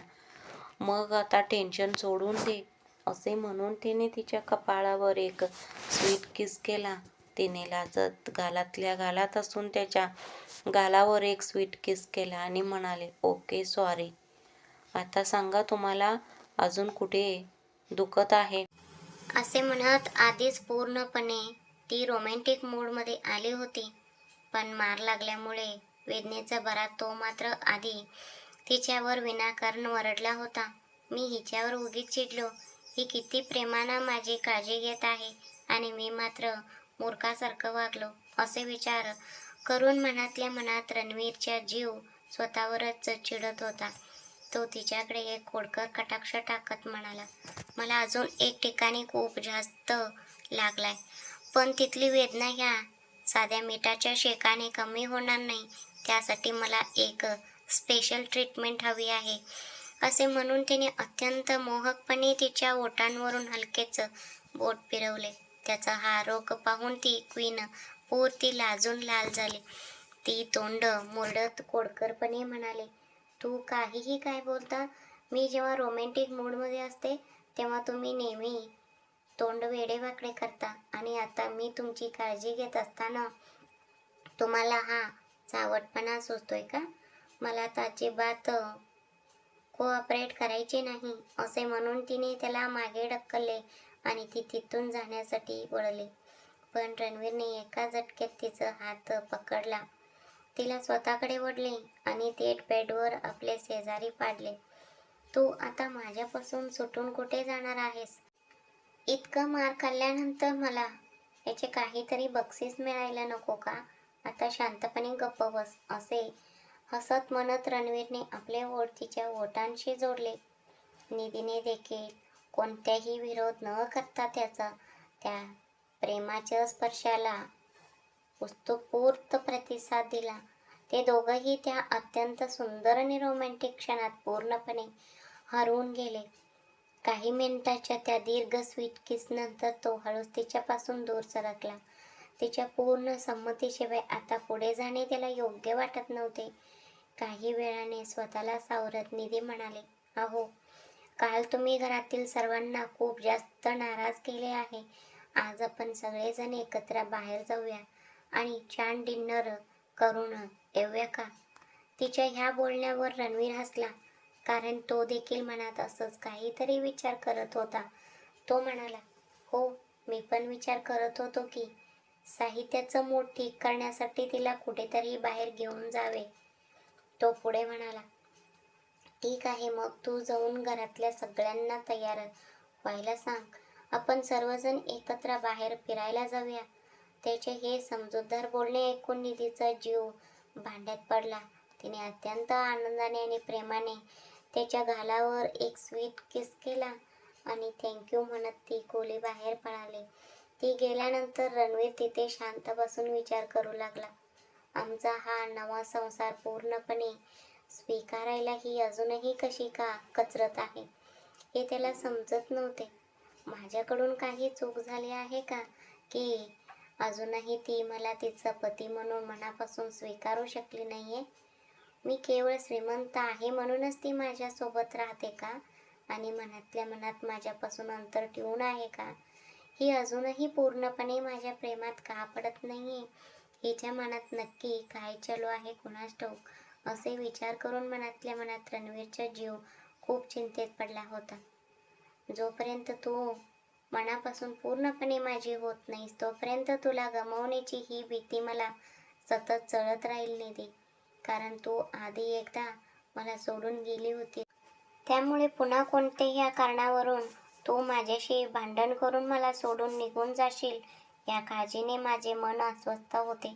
मग आता टेन्शन सोडून दे, असे म्हणून तिने तिच्या कपाळावर एक स्वीट किस केला. तिने लाजत गालातल्या गालात असून त्याच्या गालावर एक स्वीट किस केला आणि म्हणाले, ओके सॉरी. आता सांगा तुम्हाला अजून कुठे दुखत आहे? असे म्हणत आधीच पूर्णपणे ती रोमॅन्टिक मूडमध्ये आली होती. पण मार लागल्यामुळे वेदनेचा भरात तो मात्र आधी तिच्यावर विनाकारण वरडला होता. मी हिच्यावर उगीच चिडलो. ही किती प्रेमानं माझी काळजी घेत आहे आणि मी मात्र मूर्खासारखं वागलो, असे विचार करून मनातल्या मनात रणवीरचा जीव स्वतःवरच चिडत होता. तो तिच्याकडे एक खोडकर कटाक्ष टाकत म्हणाला, मला अजून एक ठिकाणी खूप जास्त लागलाय, पण तिथली वेदना ह्या साध्या मिठाच्या शेकाने कमी होणार नाही. त्यासाठी मला एक स्पेशल ट्रीटमेंट हवी आहे. असे म्हणून तिने अत्यंत मोहकपणे तिच्या ओठांवरून हलकेच बोट फिरवले. त्याचा हा रोग पाहून ती क्वीन पूर्ती लाजून लाल झाली. ती तोंड मुरडत खोडकरपणे म्हणाले, तू काहीही काय बोलता? मी जेव्हा रोमॅन्टिक मूडमध्ये असते तेव्हा तुम्ही नेहमी तोंड वेडेवाकडे करता आणि आता मी तुमची काळजी घेत असताना तुम्हाला हा चावटपणा सुचतोय का? मला तर अजिबात कोऑपरेट करायचे नाही, असे म्हणून तिने त्याला मागे ढकलले आणि ती तिथून जाण्यासाठी वळली. पण रणवीरने एका झटक्यात तिचा हात पकडला, तिला स्वतःकडे ओढले आणि थेट बेडवर आपले शेजारी पाडले. तू आता माझ्यापासून सुटून कुठे जाणार आहेस? इतकं मार खाल्ल्यानंतर मला याचे काहीतरी बक्षीस मिळायला नको का? आता शांतपणे गप्प बस, असे हसत म्हणत रणवीरने आपले ओठ तिच्या ओठांशी जोडले. निधीने देखील कोणत्याही विरोध न करता त्या प्रेमाच्या स्पर्शाला उत्स्फूर्त प्रतिसाद दिला. ते दोघंही त्या अत्यंत सुंदर आणि रोमॅन्टिक क्षणात पूर्णपणे हरवून गेले. काही मिनिटाच्या त्या दीर्घ स्वीट किस नंतर तो हळूच तिच्यापासून दूर सरकला. तिच्या पूर्ण संमतीशिवाय आता पुढे जाणे त्याला योग्य वाटत नव्हते. काही वेळाने स्वतःला सावरत निधी म्हणाले, अहो, काल तुम्ही घरातील सर्वांना खूप जास्त नाराज केले आहे. आज आपण सगळेजण एकत्र बाहेर जाऊया आणि छान डिनर करून येऊया का? तिच्या ह्या बोलण्यावर रणवीर हसला, कारण तो देखील मनात असंच काहीतरी विचार करत होता. तो म्हणाला, हो, मी पण विचार करत होतो की साहित्याचं मूड ठीक करण्यासाठी तिला कुठेतरी बाहेर घेऊन जावे. तो पुढे म्हणाला, ठीक आहे, मग तू जाऊन घरातल्या सगळ्यांना तयार व्हायला सांग. आपण सर्वजण एकत्र बाहेर फिरायला जाऊया. त्याचे हे समजूतदार बोलणे ऐकून निधीचा जीव भांड्यात पडला. तिने अत्यंत आनंदाने आणि प्रेमाने त्याच्या गालावर एक स्वीट किस केला आणि थँक्यू म्हणत ती खोली बाहेर पळाली. ती गेल्यानंतर रणवीर तिथे शांत बसून विचार करू लागला. आमचा हा नवा संसार पूर्णपणे स्वीकारायला ही अजूनही कशी का कचरत आहे, हे त्याला समजत नव्हते. माझ्याकडून काही चूक झाली आहे का, की अजूनही ती मला तिचा पती म्हणून मनापासून स्वीकारू शकली नाहीये? मी केवळ श्रीमंत आहे म्हणूनच ती माझ्यासोबत राहते का आणि मनातल्या मनात माझ्यापासून अंतर ठेवून आहे का? ही अजूनही पूर्णपणे माझ्या प्रेमात का पडत नाहीये? हिच्या मनात नक्की काय चालू आहे कुणास ठाऊक, असे विचार करून मनातल्या मनात रणवीरचा जीव खूप चिंतेत पडला होता. जोपर्यंत तू मनापासून पूर्णपणे माझी होत नाहीस तोपर्यंत तुला गमावण्याची ही भीती मला सतत चढत राहील निधी, कारण तू आधी एकदा मला सोडून गेली होती. त्यामुळे पुन्हा कोणत्याही कारणावरून तू माझ्याशी भांडण करून मला सोडून निघून जाशील या काळजीने माझे मन अस्वस्थ होते.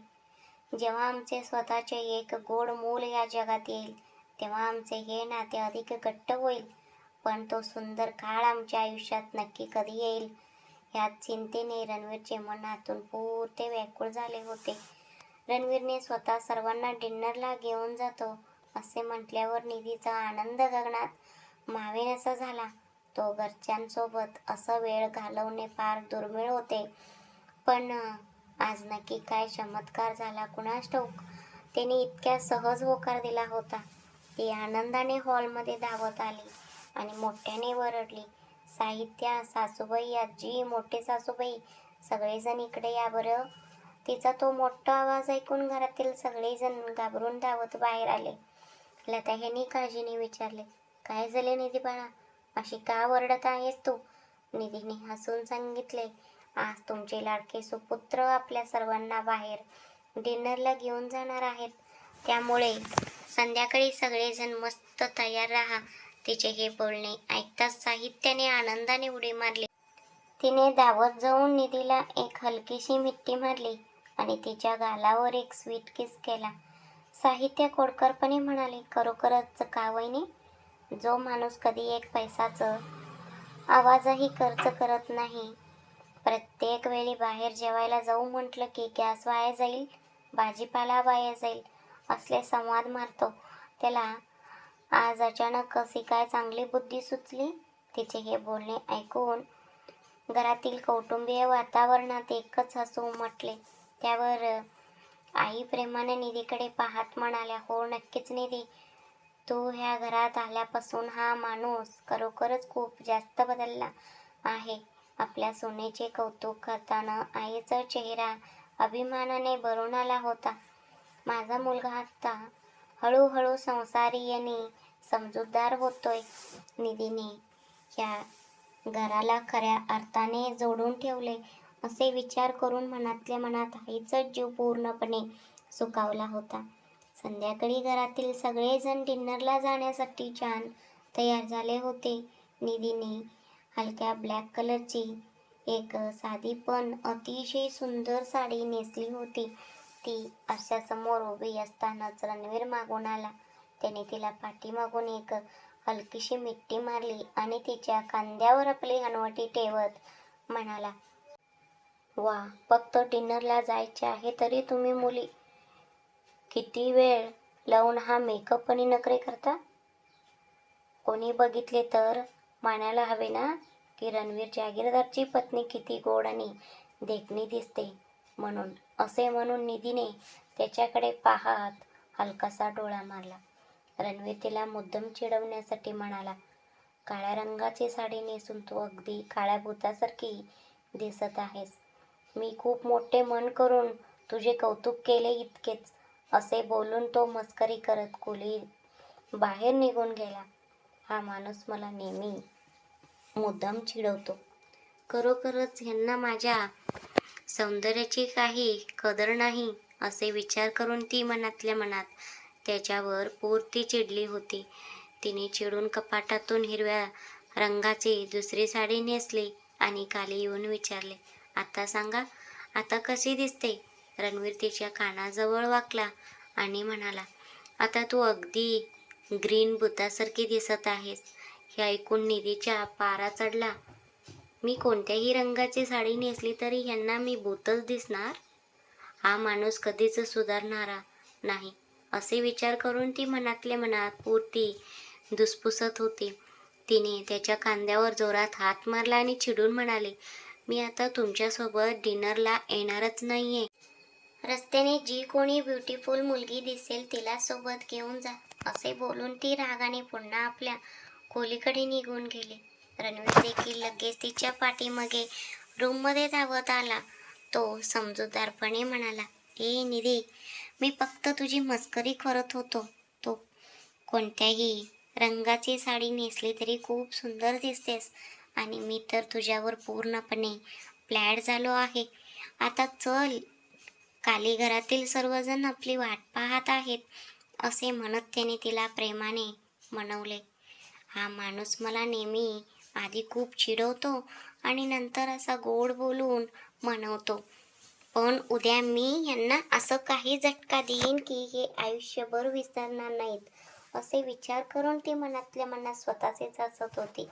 जेव्हा आमचे स्वतःचे एक गोड मूल या जगात येईल तेव्हा आमचे हे नाते अधिक घट्ट होईल. पण तो सुंदर काळ आमच्या आयुष्यात नक्की कधी येईल ह्याच चिंतेने रणवीरचे मन आतून पुरते व्याकुळ झाले होते. रणवीरने स्वतः सर्वांना डिनरला घेऊन जातो असे म्हटल्यावर निधीचा आनंद गगनात मावेनासा झाला. तो घरच्यांसोबत असं वेळ घालवणे फार दुर्मिळ होते. पण आज नक्की काय चमत्कार झाला कुणास ठाऊक. तिने इतक्या सहज होकार दिला होता. ती आनंदाने हॉलमध्ये धावत आली आणि मोठ्याने वरडली, साहित्या, सासूबाई, आजी, मोठे सासूबाई, सगळेजण इकडे या बरं. तिचा तो मोठा आवाज ऐकून घरातील सगळेजण घाबरून धावत बाहेर आले. लता ह्यांनी काळजीने विचारले, काय झाले निधी बाळा, अशी का वरडत आहेस तू? निधीने हसून सांगितले, आज तुमचे लाडके सुपुत्र आपल्या सर्वांना बाहेर डिनरला घेऊन जाणार आहेत, त्यामुळे संध्याकाळी सगळेजण मस्त तयार राहा. तिचे हे बोलणे ऐकताच साहित्याने आनंदाने उडी मारली. तिने धावत जाऊन निधीला एक हलकीशी मिठी मारली आणि तिच्या गालावर एक स्वीट किस केला. साहित्य खोडकरपणे म्हणाले, खरोखरच का वहिनी? जो माणूस कधी एक पैसाचं आवाजही खर्च करत नाही, प्रत्येक वेळी बाहेर जेवायला जाऊ म्हटलं की गॅस वाया जाईल, भाजीपाला वाया जाईल असले संवाद मारतो, त्याला आज अचानक कशी काय चांगली बुद्धी सुचली? तिचे हे बोलणे ऐकून घरातील कौटुंबीय वातावरणात एकच हसू उमटले. त्यावर आई प्रेमाने निधीकडे पाहत म्हणाल्या, हो नक्कीच निधी, तू ह्या घरात आल्यापासून हा माणूस खरोखरच खूप जास्त बदलला आहे. आपल्या सोनेचे कौतुक करताना आईचा चेहरा अभिमानाने भरून आला होता. माझा मुलगा आता हळूहळू संसारी आणि समजूतदार होतोय. निधीने या घराला खऱ्या अर्थाने जोडून ठेवले असे विचार करून मनातल्या मनात आईचा जीव पूर्णपणे सुखावला होता. संध्याकाळी घरातील सगळेजण डिनरला जाण्यासाठी छान तयार झाले होते. निधीने हलक्या ब्लॅक कलरची एक साधी पण अतिशय सुंदर साडी नेसली होती. ती आरशासमोर उभी असतानाच रणवीर मागून आला. त्याने तिला पाठीमागून एक हलकीशी मिठी मारली आणि तिच्या खांद्यावर आपली हनवटी ठेवत म्हणाला, वा, फक्त डिनरला जायचे आहे तरी तुम्ही मुली किती वेळ लावून हा मेकअप आणि नखरे करता? कोणी बघितले तर मानायला हवे ना की रणवीर जागीरदारची पत्नी किती गोड आणि देखणी दिसते म्हणून. असे म्हणून निधीने त्याच्याकडे पाहत हलकासा डोळा मारला. रणवीर तिला मुद्दाम चिडवण्यासाठी म्हणाला, काळ्या रंगाची साडी नेसून तू अगदी काळ्या भुतासारखी दिसत आहेस. मी खूप मोठे मन करून तुझे कौतुक केले इतकेच. असे बोलून तो मस्करी करत खोली बाहेर निघून गेला. हा माणूस मला नेहमी मुद्दाम चिडवतो. खरोखरच ह्यांना माझ्या सौंदर्याची काही कदर नाही असे विचार करून ती मनातल्या मनात त्याच्यावर पूर्ती चिडली होती. तिने चिडून कपाटातून हिरव्या रंगाची दुसरी साडी नेसली आणि खाली येऊन विचारले, आता सांगा, आता कशी दिसते? रणवीर तिच्या कानाजवळ वाकला आणि म्हणाला, आता तू अगदी ग्रीन भुतासारखी दिसत आहेस. हे ऐकून निधीच्या पारा चढला. मी कोणत्याही रंगाची साडी नेसली तरी ह्यांना मी भूतच दिसणार? हा माणूस कधीच सुधारणारा नाही असे विचार करून ती मनातल्या मनात पूर्ती धुसफुसत होती. तिने त्याच्या खांद्यावर जोरात हात मारला आणि चिडून म्हणाले, मी आता तुमच्यासोबत डिनरला येणारच नाहीये. रस्त्याने जी कोणी ब्युटिफुल मुलगी दिसेल तिला सोबत घेऊन जा. असे बोलून ती रागाने पुन्हा आपल्या खोलीकडे निघून गेली. रणवीर देखील लगेच तिच्या पाठीमागे रूममध्ये धावत आला. तो समजूतदारपणे म्हणाला, ए निधी, मी फक्त तुझी मस्करी करत होतो. तो कोणत्याही रंगाची साडी नेसली तरी खूप सुंदर दिसतेस आणि मी तर तुझ्यावर पूर्णपणे फ्लॅट झालो आहे. आता चल, खाली घरातील सर्वजण आपली वाट पाहत आहेत. असे म्हणत त्याने तिला प्रेमाने मनवले. हा माणूस मला नेहमी आधी खूप चिडवतो आणि नंतर असा गोड बोलून मनवतो, पण उद्या मी यांना असं काही झटका देईन की हे आयुष्यभर विसरणार नाहीत. असे विचार करून ती मनातल्या मनात स्वतःचेच हसत होती.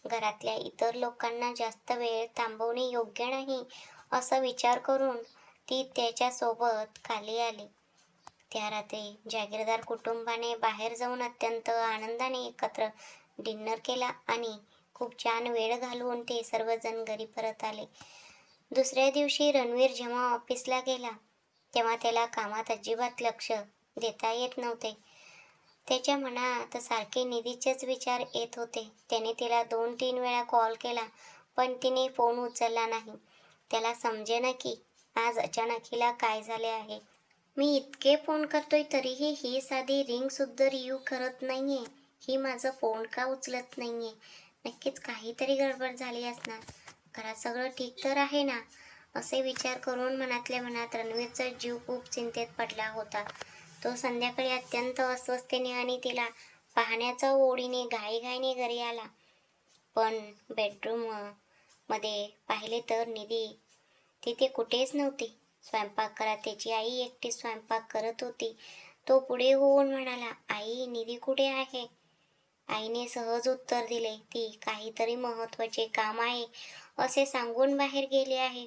घरातल्या इतर लोकांना जास्त वेळ थांबवणे योग्य नाही असा विचार करून ती त्याच्यासोबत खाली आली. त्या रात्री जागीरदार कुटुंबाने बाहेर जाऊन अत्यंत आनंदाने एकत्र डिनर केला आणि खूप छान वेळ घालवून ते सर्वजण घरी परत आले. दुसऱ्या दिवशी रणवीर जेव्हा ऑफिसला गेला तेव्हा त्याला कामात अजिबात लक्ष देता येत नव्हते. त्याच्या मनात सारखे निधीचेच विचार येत होते. त्याने तिला 2-3 वेळा कॉल केला, पण तिने फोन उचलला नाही. त्याला समजेना की आज अचानक हिला काय झाले आहे. मी इतके फोन करतोय तरीही ही साधी रिंगसुद्धा रिव्ह्यू करत नाहीये. ही माझा फोन का उचलत नाहीये? नक्कीच काहीतरी गडबड झाली असणार. घरात सगळं ठीक तर आहे ना? असे विचार करून मनातल्या मनात रणवीरचा जीव खूप चिंतेत पडला होता. तो संध्याकाळी अत्यंत अस्वस्थतेने आणि तिला पाहण्याच्या ओढीने घाईघाईने घरी आला. पण बेडरूम मध्ये पाहिले तर निधी तिथे कुठेच नव्हती. स्वयंपाकघरात त्याची आई एकटी स्वयंपाक करत होती. तो पुढे होऊन म्हणाला, आई, निधी कुठे आहे? आईने सहज उत्तर दिले, ती काहीतरी महत्त्वाचे काम आहे असे सांगून बाहेर गेली आहे.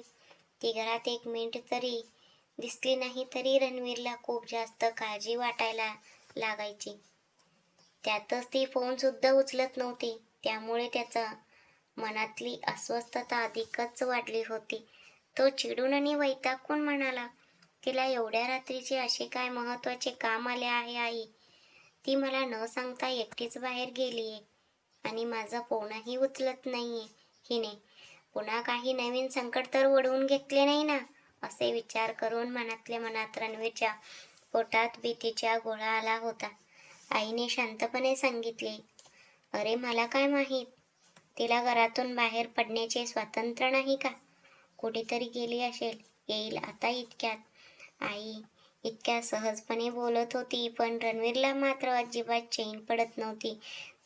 ती घरात 1 मिनिट तरी दिसली नाही तरी रणवीरला खूप जास्त काळजी वाटायला लागायची. त्यातच ती फोनसुद्धा उचलत नव्हती. त्यामुळे त्याचा मनातली अस्वस्थता अधिकच वाढली होती. तो चिडून आणि वैतागून म्हणाला, तिला एवढ्या रात्रीचे असे काय महत्त्वाचे काम आले आहे आई? ती मला न सांगता एकटीच बाहेर गेलीये आणि माझा फोनही उचलत नाहीये हिने. पुन्हा काही नवीन संकट तर ओढवून घेतले नाही ना? असे विचार करून मनातल्या मनात रणवीरच्या पोटात भीतीचा गोळा आला होता. आईने शांतपणे सांगितले, अरे मला काय माहीत? तिला घरातून बाहेर पडण्याचे स्वातंत्र्य नाही का? कुठेतरी गेली असेल, येईल आता इतक्यात. आई इतक्या सहजपणे बोलत होती, पण रणवीरला मात्र अजिबात चैन पडत नव्हती.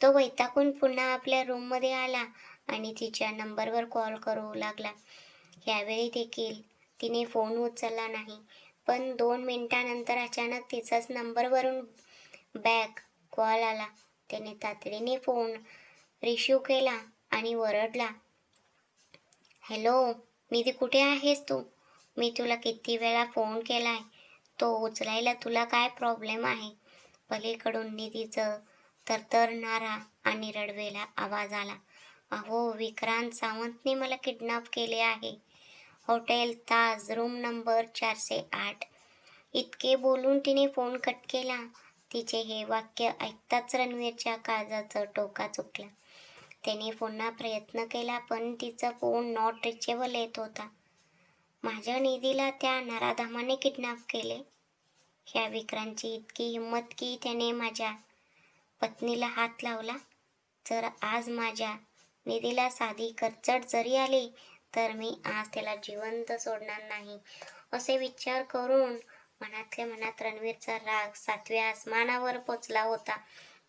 तो वैतागून पुन्हा आपल्या रूममध्ये आला आणि तिच्या नंबरवर कॉल करू लागला. यावेळी देखील तिने फोन उचलला नाही. पण 2 मिनिटांनंतर अचानक तिचाच नंबरवरून बॅक कॉल आला. त्याने तातडीने फोन रिसीव्ह केला आणि ओरडला, हॅलो निधी, कुठे आहेस तू? मी तुला किती वेळा फोन केलाय. तो उचलायला तुला काय प्रॉब्लेम आहे? पलीकडून निधीचं थरथरणारा आणि रडवेला आवाज आला, अहो विक्रांत सावंतने मला किडनॅप केले आहे. हॉटेल ताज, रूम नंबर 408. इतके बोलून तिने फोन कट केला. तिचे हे वाक्य ऐकताच रणवीरच्या काळजाचा टोका चुकला. त्याने पुन्हा प्रयत्न केला, पण तिचा फोन नॉट रिचेबल येत होता. माझ्या निधीला त्या नराधमाने किडनॅप केले? ह्या विक्रांतची इतकी हिंमत की त्याने माझ्या पत्नीला हात लावला? जर आज माझ्या निधीला साधी करचट जरी आली तर मी आज त्याला जिवंत सोडणार नाही. असे विचार करून मनातल्या मनात रणवीरचा राग 7व्या आसमानावर पोचला होता.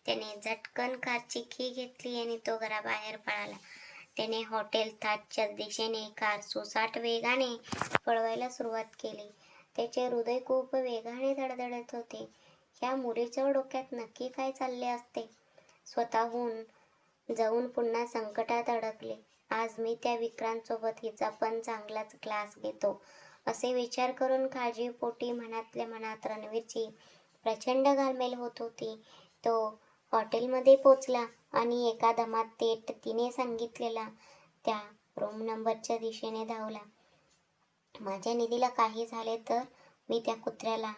त्याने झटकन कारची की घेतली आणि तो घराबाहेर पळाला. त्याने हॉटेल ताजच्या दिशेने कार सुसाट वेगाने पळवायला सुरुवात केली. त्याचे हृदय खूप वेगाने धडधडत होते. ह्या मुलीच्या डोक्यात नक्की काय चालले असते? स्वतःहून जाऊन पुन्हा संकटात अडकले. आज मी त्या विक्रांतसोबत हिचा पण चांगलाच क्लास घेतो, असे विचार करून काळजीपोटी मनातल्या मनात रणवीरची प्रचंड घालमेल होत होती. तो हॉटेलमध्ये पोचला आणि एका दमात थेट तिने सांगितलेला त्या रूम नंबरच्या दिशेने धावला. माझ्या निधीला काही झाले तर मी त्या कुत्र्याला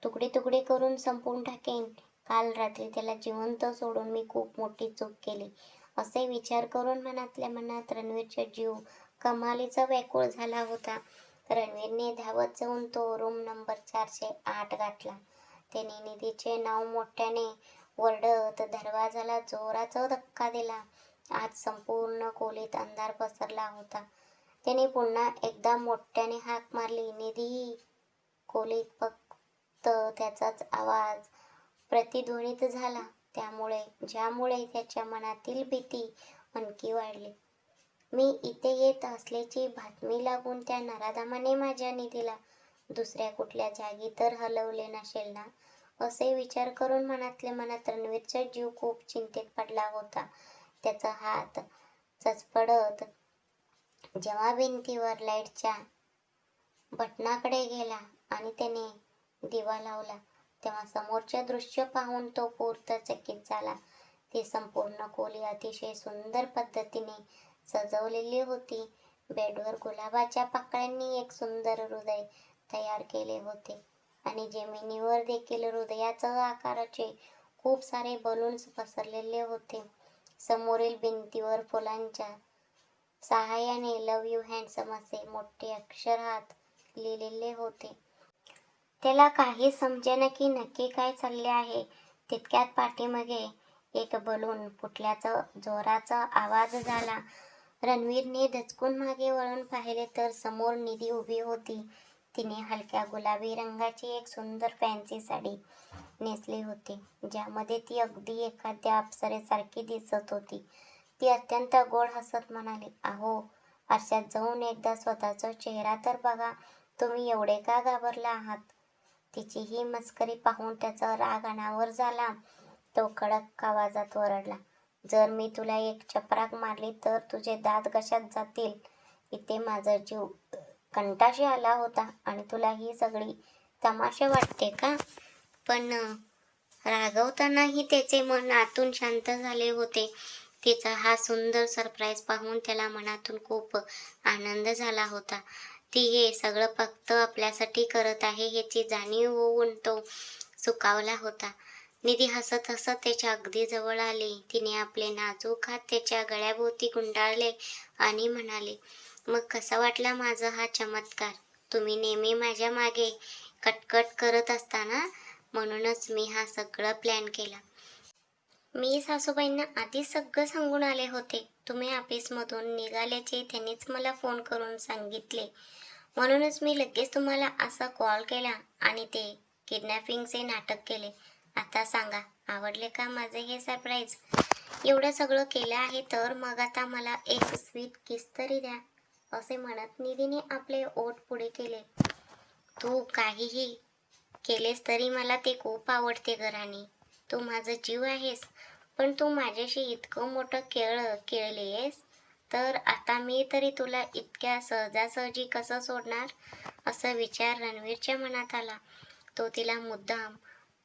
तुकडे तुकडे करून संपवून टाकेन. काल रात्री त्याला जिवंत सोडून मी खूप मोठी चूक केली, असे विचार करून मनातल्या मनात रणवीरचा जीव कमालीचा व्याकुळ झाला होता. रणवीरने धावत जाऊन तो रूम नंबर 408 गाठला. त्याने निधीचे नाव मोठ्याने ओरडत दरवाजाला जोराचा धक्का दिला. आज संपूर्ण खोलीत अंधार पसरला होता. त्याने पुन्हा एकदा मोठ्याने हाक मारली, निधी. खोलीत फक्त त्याचाच आवाज प्रतिध्वनित झाला. ज्यामुळे त्याच्या मनातील भीती आणखी वाढली. मी इथे येत असल्याची बातमी लागून त्या नराधमाने माझ्या निधीला दुसऱ्या कुठल्या जागी तर हलवले नसेल ना? असे विचार करून मनातल्या मनात रणवीरचा जीव खूप चिंतेत पडला होता. त्याचा हात चचपडत जेव्हा भिंतीवर लाईटच्या बटणाकडे गेला आणि त्याने दिवा लावला, तेव्हा समोरचे दृश्य पाहून तो पूर्त चकित झाला. ती संपूर्ण खोली अतिशय सुंदर पद्धतीने सजवलेली होती. बेडवर गुलाबाच्या पाकळ्यांनी एक सुंदर हृदय तयार केले होते. आणि जमिनीवर देखील हृदयाच्या आकाराचे खूप सारे बलून्स पसरलेले होते. समोरील भिंतीवर फुलांच्या सहाय्याने लव यू हँडसम असे मोठे अक्षरात लिहिलेले होते. त्याला काही समजेना की नक्की काय चालले आहे. तितक्यात पाठीमागे एक बलून फुटल्याचा जोराचा आवाज झाला. रणवीरने दचकून मागे वळून पाहिले तर समोर निधी उभी होती. तिने हलक्या गुलाबी रंगाची एक सुंदर फॅन्सी साडी नेसली होती, ज्यामध्ये ती अगदी एखाद्या अप्सरेसारखी दिसत होती. ती अत्यंत गोड हसत म्हणाली, अहो, आरशात जाऊन एकदा स्वतःचा चेहरा तर बघा. तुम्ही एवढे का घाबरला आहात? तिची ही मस्करी पाहून त्याचा राग अनावर झाला. तो कडक आवाजात ओरडला, जर मी तुला एक चपराक मारली तर तुझे दात कशात जातील? इथे माझा जीव कंठाशी आला होता आणि तुला ही सगळी तमाशा वाटते का? पण रागवतानाही त्याचे मन आतून शांत झाले होते. तिचा हा सुंदर सरप्राईज पाहून त्याला मनातून खूप आनंद झाला होता. ती हे सगळं फक्त आपल्यासाठी करत आहे याची जाणीव होऊन तो सुखावला होता. निधी हसत हसत त्याच्या अगदी जवळ आली. तिने आपले नाजूक हात त्याच्या गळ्याभोवती गुंडाळले आणि म्हणाले, मग कसा वाटला माझा हा चमत्कार? तुम्ही नेहमी माझ्या मागे कटकट करत असता ना, म्हणूनच मी हा सगळा प्लॅन केला. मी सासूबाईंना आधीच सगळं सांगून आले होते. तुम्ही ऑफिसमधून निघाल्याचे त्यांनीच मला फोन करून सांगितले. म्हणूनच मी लगेच तुम्हाला असा कॉल केला आणि ते किडनॅपिंगचे नाटक केले. आता सांगा, आवडले का माझे हे सरप्राईज? एवढं सगळं केलं आहे तर मग आता मला एक स्वीट किस तरी द्या, असे म्हणत निधीने आपले ओठ पुढे केले. तू काहीही केलेस तरी मला ते खूप आवडते ग राणी. तू माझा जीव आहेस. पण तू माझ्याशी इतकं मोठं खेळ खेळलीयस तर आता मी तरी तुला इतक्या सहजासहजी कसं सोडणार? असा विचार रणवीरच्या मनात आला. तो तिला मुद्दाम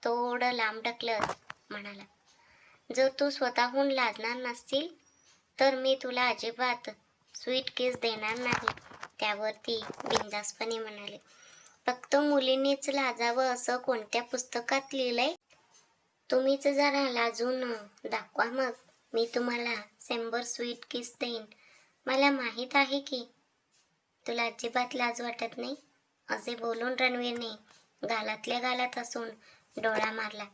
थोडं लांब ढकलत म्हणाला, जर तू स्वतःहून लाजणार नसशील तर मी तुला अजिबात स्वीट किस देणार नाही. त्यावर ती बिनधास्तपणे म्हणाली, फक्त मुलींनीच लाजावं असं कोणत्या पुस्तकात लिहिलंय? तुम्हीच जरा लाजून दाखवा, मग मी तुम्हाला 100 स्वीट किस देईन. मला माहीत आहे की तुला अजिबात लाज वाटत नाही. असे बोलून रणवीरने गालातल्या गालात हसून डोळा मारला.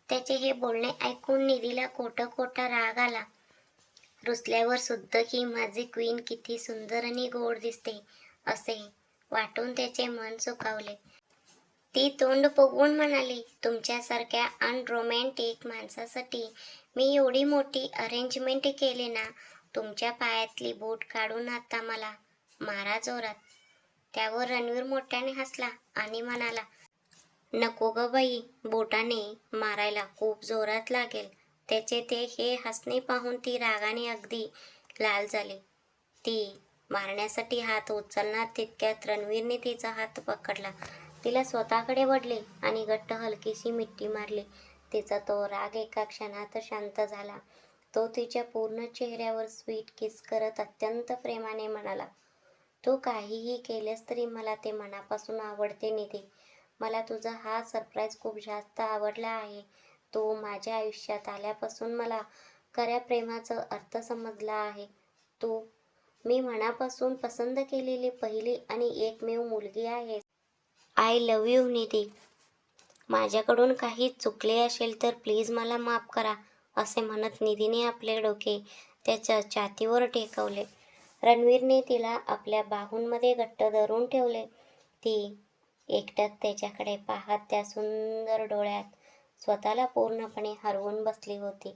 त्याचे हे बोलणे ऐकून निधीला खोटा राग आला. रुसल्यावर सुद्धा ही माझी क्वीन किती सुंदर आणि गोड दिसते असे वाटून त्याचे मन सुखावले. ती तोंड बघून म्हणाली, तुमच्यासारख्या अनरोमॅन्टिक माणसासाठी मी एवढी मोठी अरेंजमेंट केली ना. तुमच्या पायातली बूट काढून आता मला मारा जोरात. त्यावर रणवीर मोठ्याने हसला आणि म्हणाला, नको ग बाई, बोटाने मारायला खूप जोरात लागेल. त्याचे ते हे हसणे पाहून ती रागाने अगदी लाल झाली. ती मारण्यासाठी हात उचलणार तितक्यात रणवीरने तिचा हात पकडला. तिला स्वतःकडे वळले आणि घट्ट हलकीशी मिठी मारली. तिचा तो राग एका क्षणात शांत झाला. तो तिच्या पूर्ण चेहऱ्यावर स्वीट किस करत अत्यंत प्रेमाने म्हणाला, तू काहीही केलेस तरी मला ते मनापासून आवडते निधी. मला तुझा हा सरप्राईज खूप जास्त आवडला आहे. तू माझ्या आयुष्यात आल्यापासून मला खऱ्या प्रेमाचा अर्थ समजला आहे. तू मी मनापासून पसंत केलेली पहिली आणि एकमेव मुलगी आहेस. आय लव्ह यू निधी. माझ्याकडून काही चुकले असेल तर प्लीज मला माफ करा, असे म्हणत निधीने आपले डोके त्याच्या छातीवर टेकवले. रणवीरने तिला आपल्या बाहूंमध्ये घट्ट धरून ठेवले. ती एकटक त्याच्याकडे पाहत त्या सुंदर डोळ्यात स्वतःला पूर्णपणे हरवून बसली होती.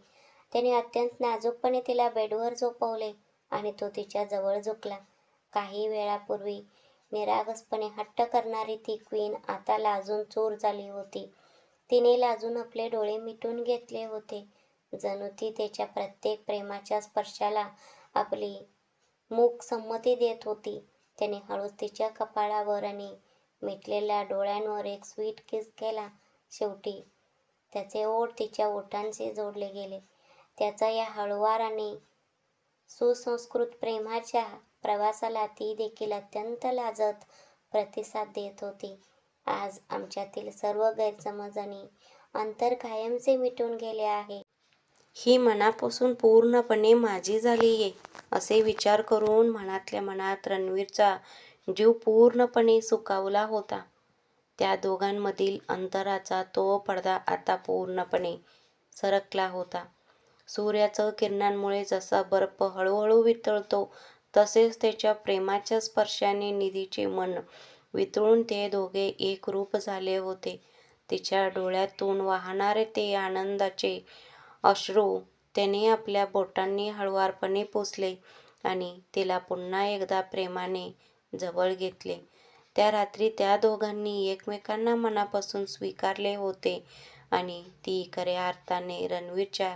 त्याने अत्यंत नाजूकपणे तिला बेडवर झोपवले आणि तो तिच्या जवळ झुकला. काही वेळापूर्वी निरागसपणे हट्ट करणारी ती क्वीन आता लाजून चूर झाली होती. तिने लाजून आपले डोळे मिटून घेतले होते, जणू ती त्याच्या प्रत्येक प्रेमाच्या स्पर्शाला आपली मूक संमती देत होती. त्याने हळूच तिच्या कपाळावर आणि मिटलेल्या डोळ्यांवर एक स्वीट किस केला. शेवटी त्याचे ओठ तिच्या ओठांशी जोडले गेले. त्याचा या हळुवार आणि सुसंस्कृत प्रेमाच्या प्रवासाला ती देखील अत्यंत लाजत प्रतिसाद देत होती. आज आमच्यातील सर्व गैरसमज आणि अंतर कायमचे मिटून गेले आहे. ही मनापासून पूर्णपणे माझी झालीये असे विचार करून मनातल्या मनात रणवीरचा जीव पूर्णपणे सुखावला होता. त्या दोघांमधील अंतराचा तो पडदा आता पूर्णपणे सरकला होता. सूर्याच्या किरणांमुळे जसा बर्फ हळूहळू वितळतो तसेच त्याच्या प्रेमाच्या स्पर्शाने निधीचे मन वितळून ते दोघे एकरूप झाले होते. तिच्या डोळ्यातून वाहणारे ते आनंदाचे अश्रू त्याने आपल्या बोटांनी हळुवारपणे पुसले आणि तिला पुन्हा एकदा प्रेमाने जवळ घेतले. त्या रात्री त्या दोघांनी एकमेकांना मनापासून स्वीकारले होते आणि ती खऱ्या अर्थाने रणवीरच्या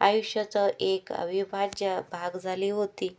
आयुष्याचा एक अविभाज्य भाग झाली होती.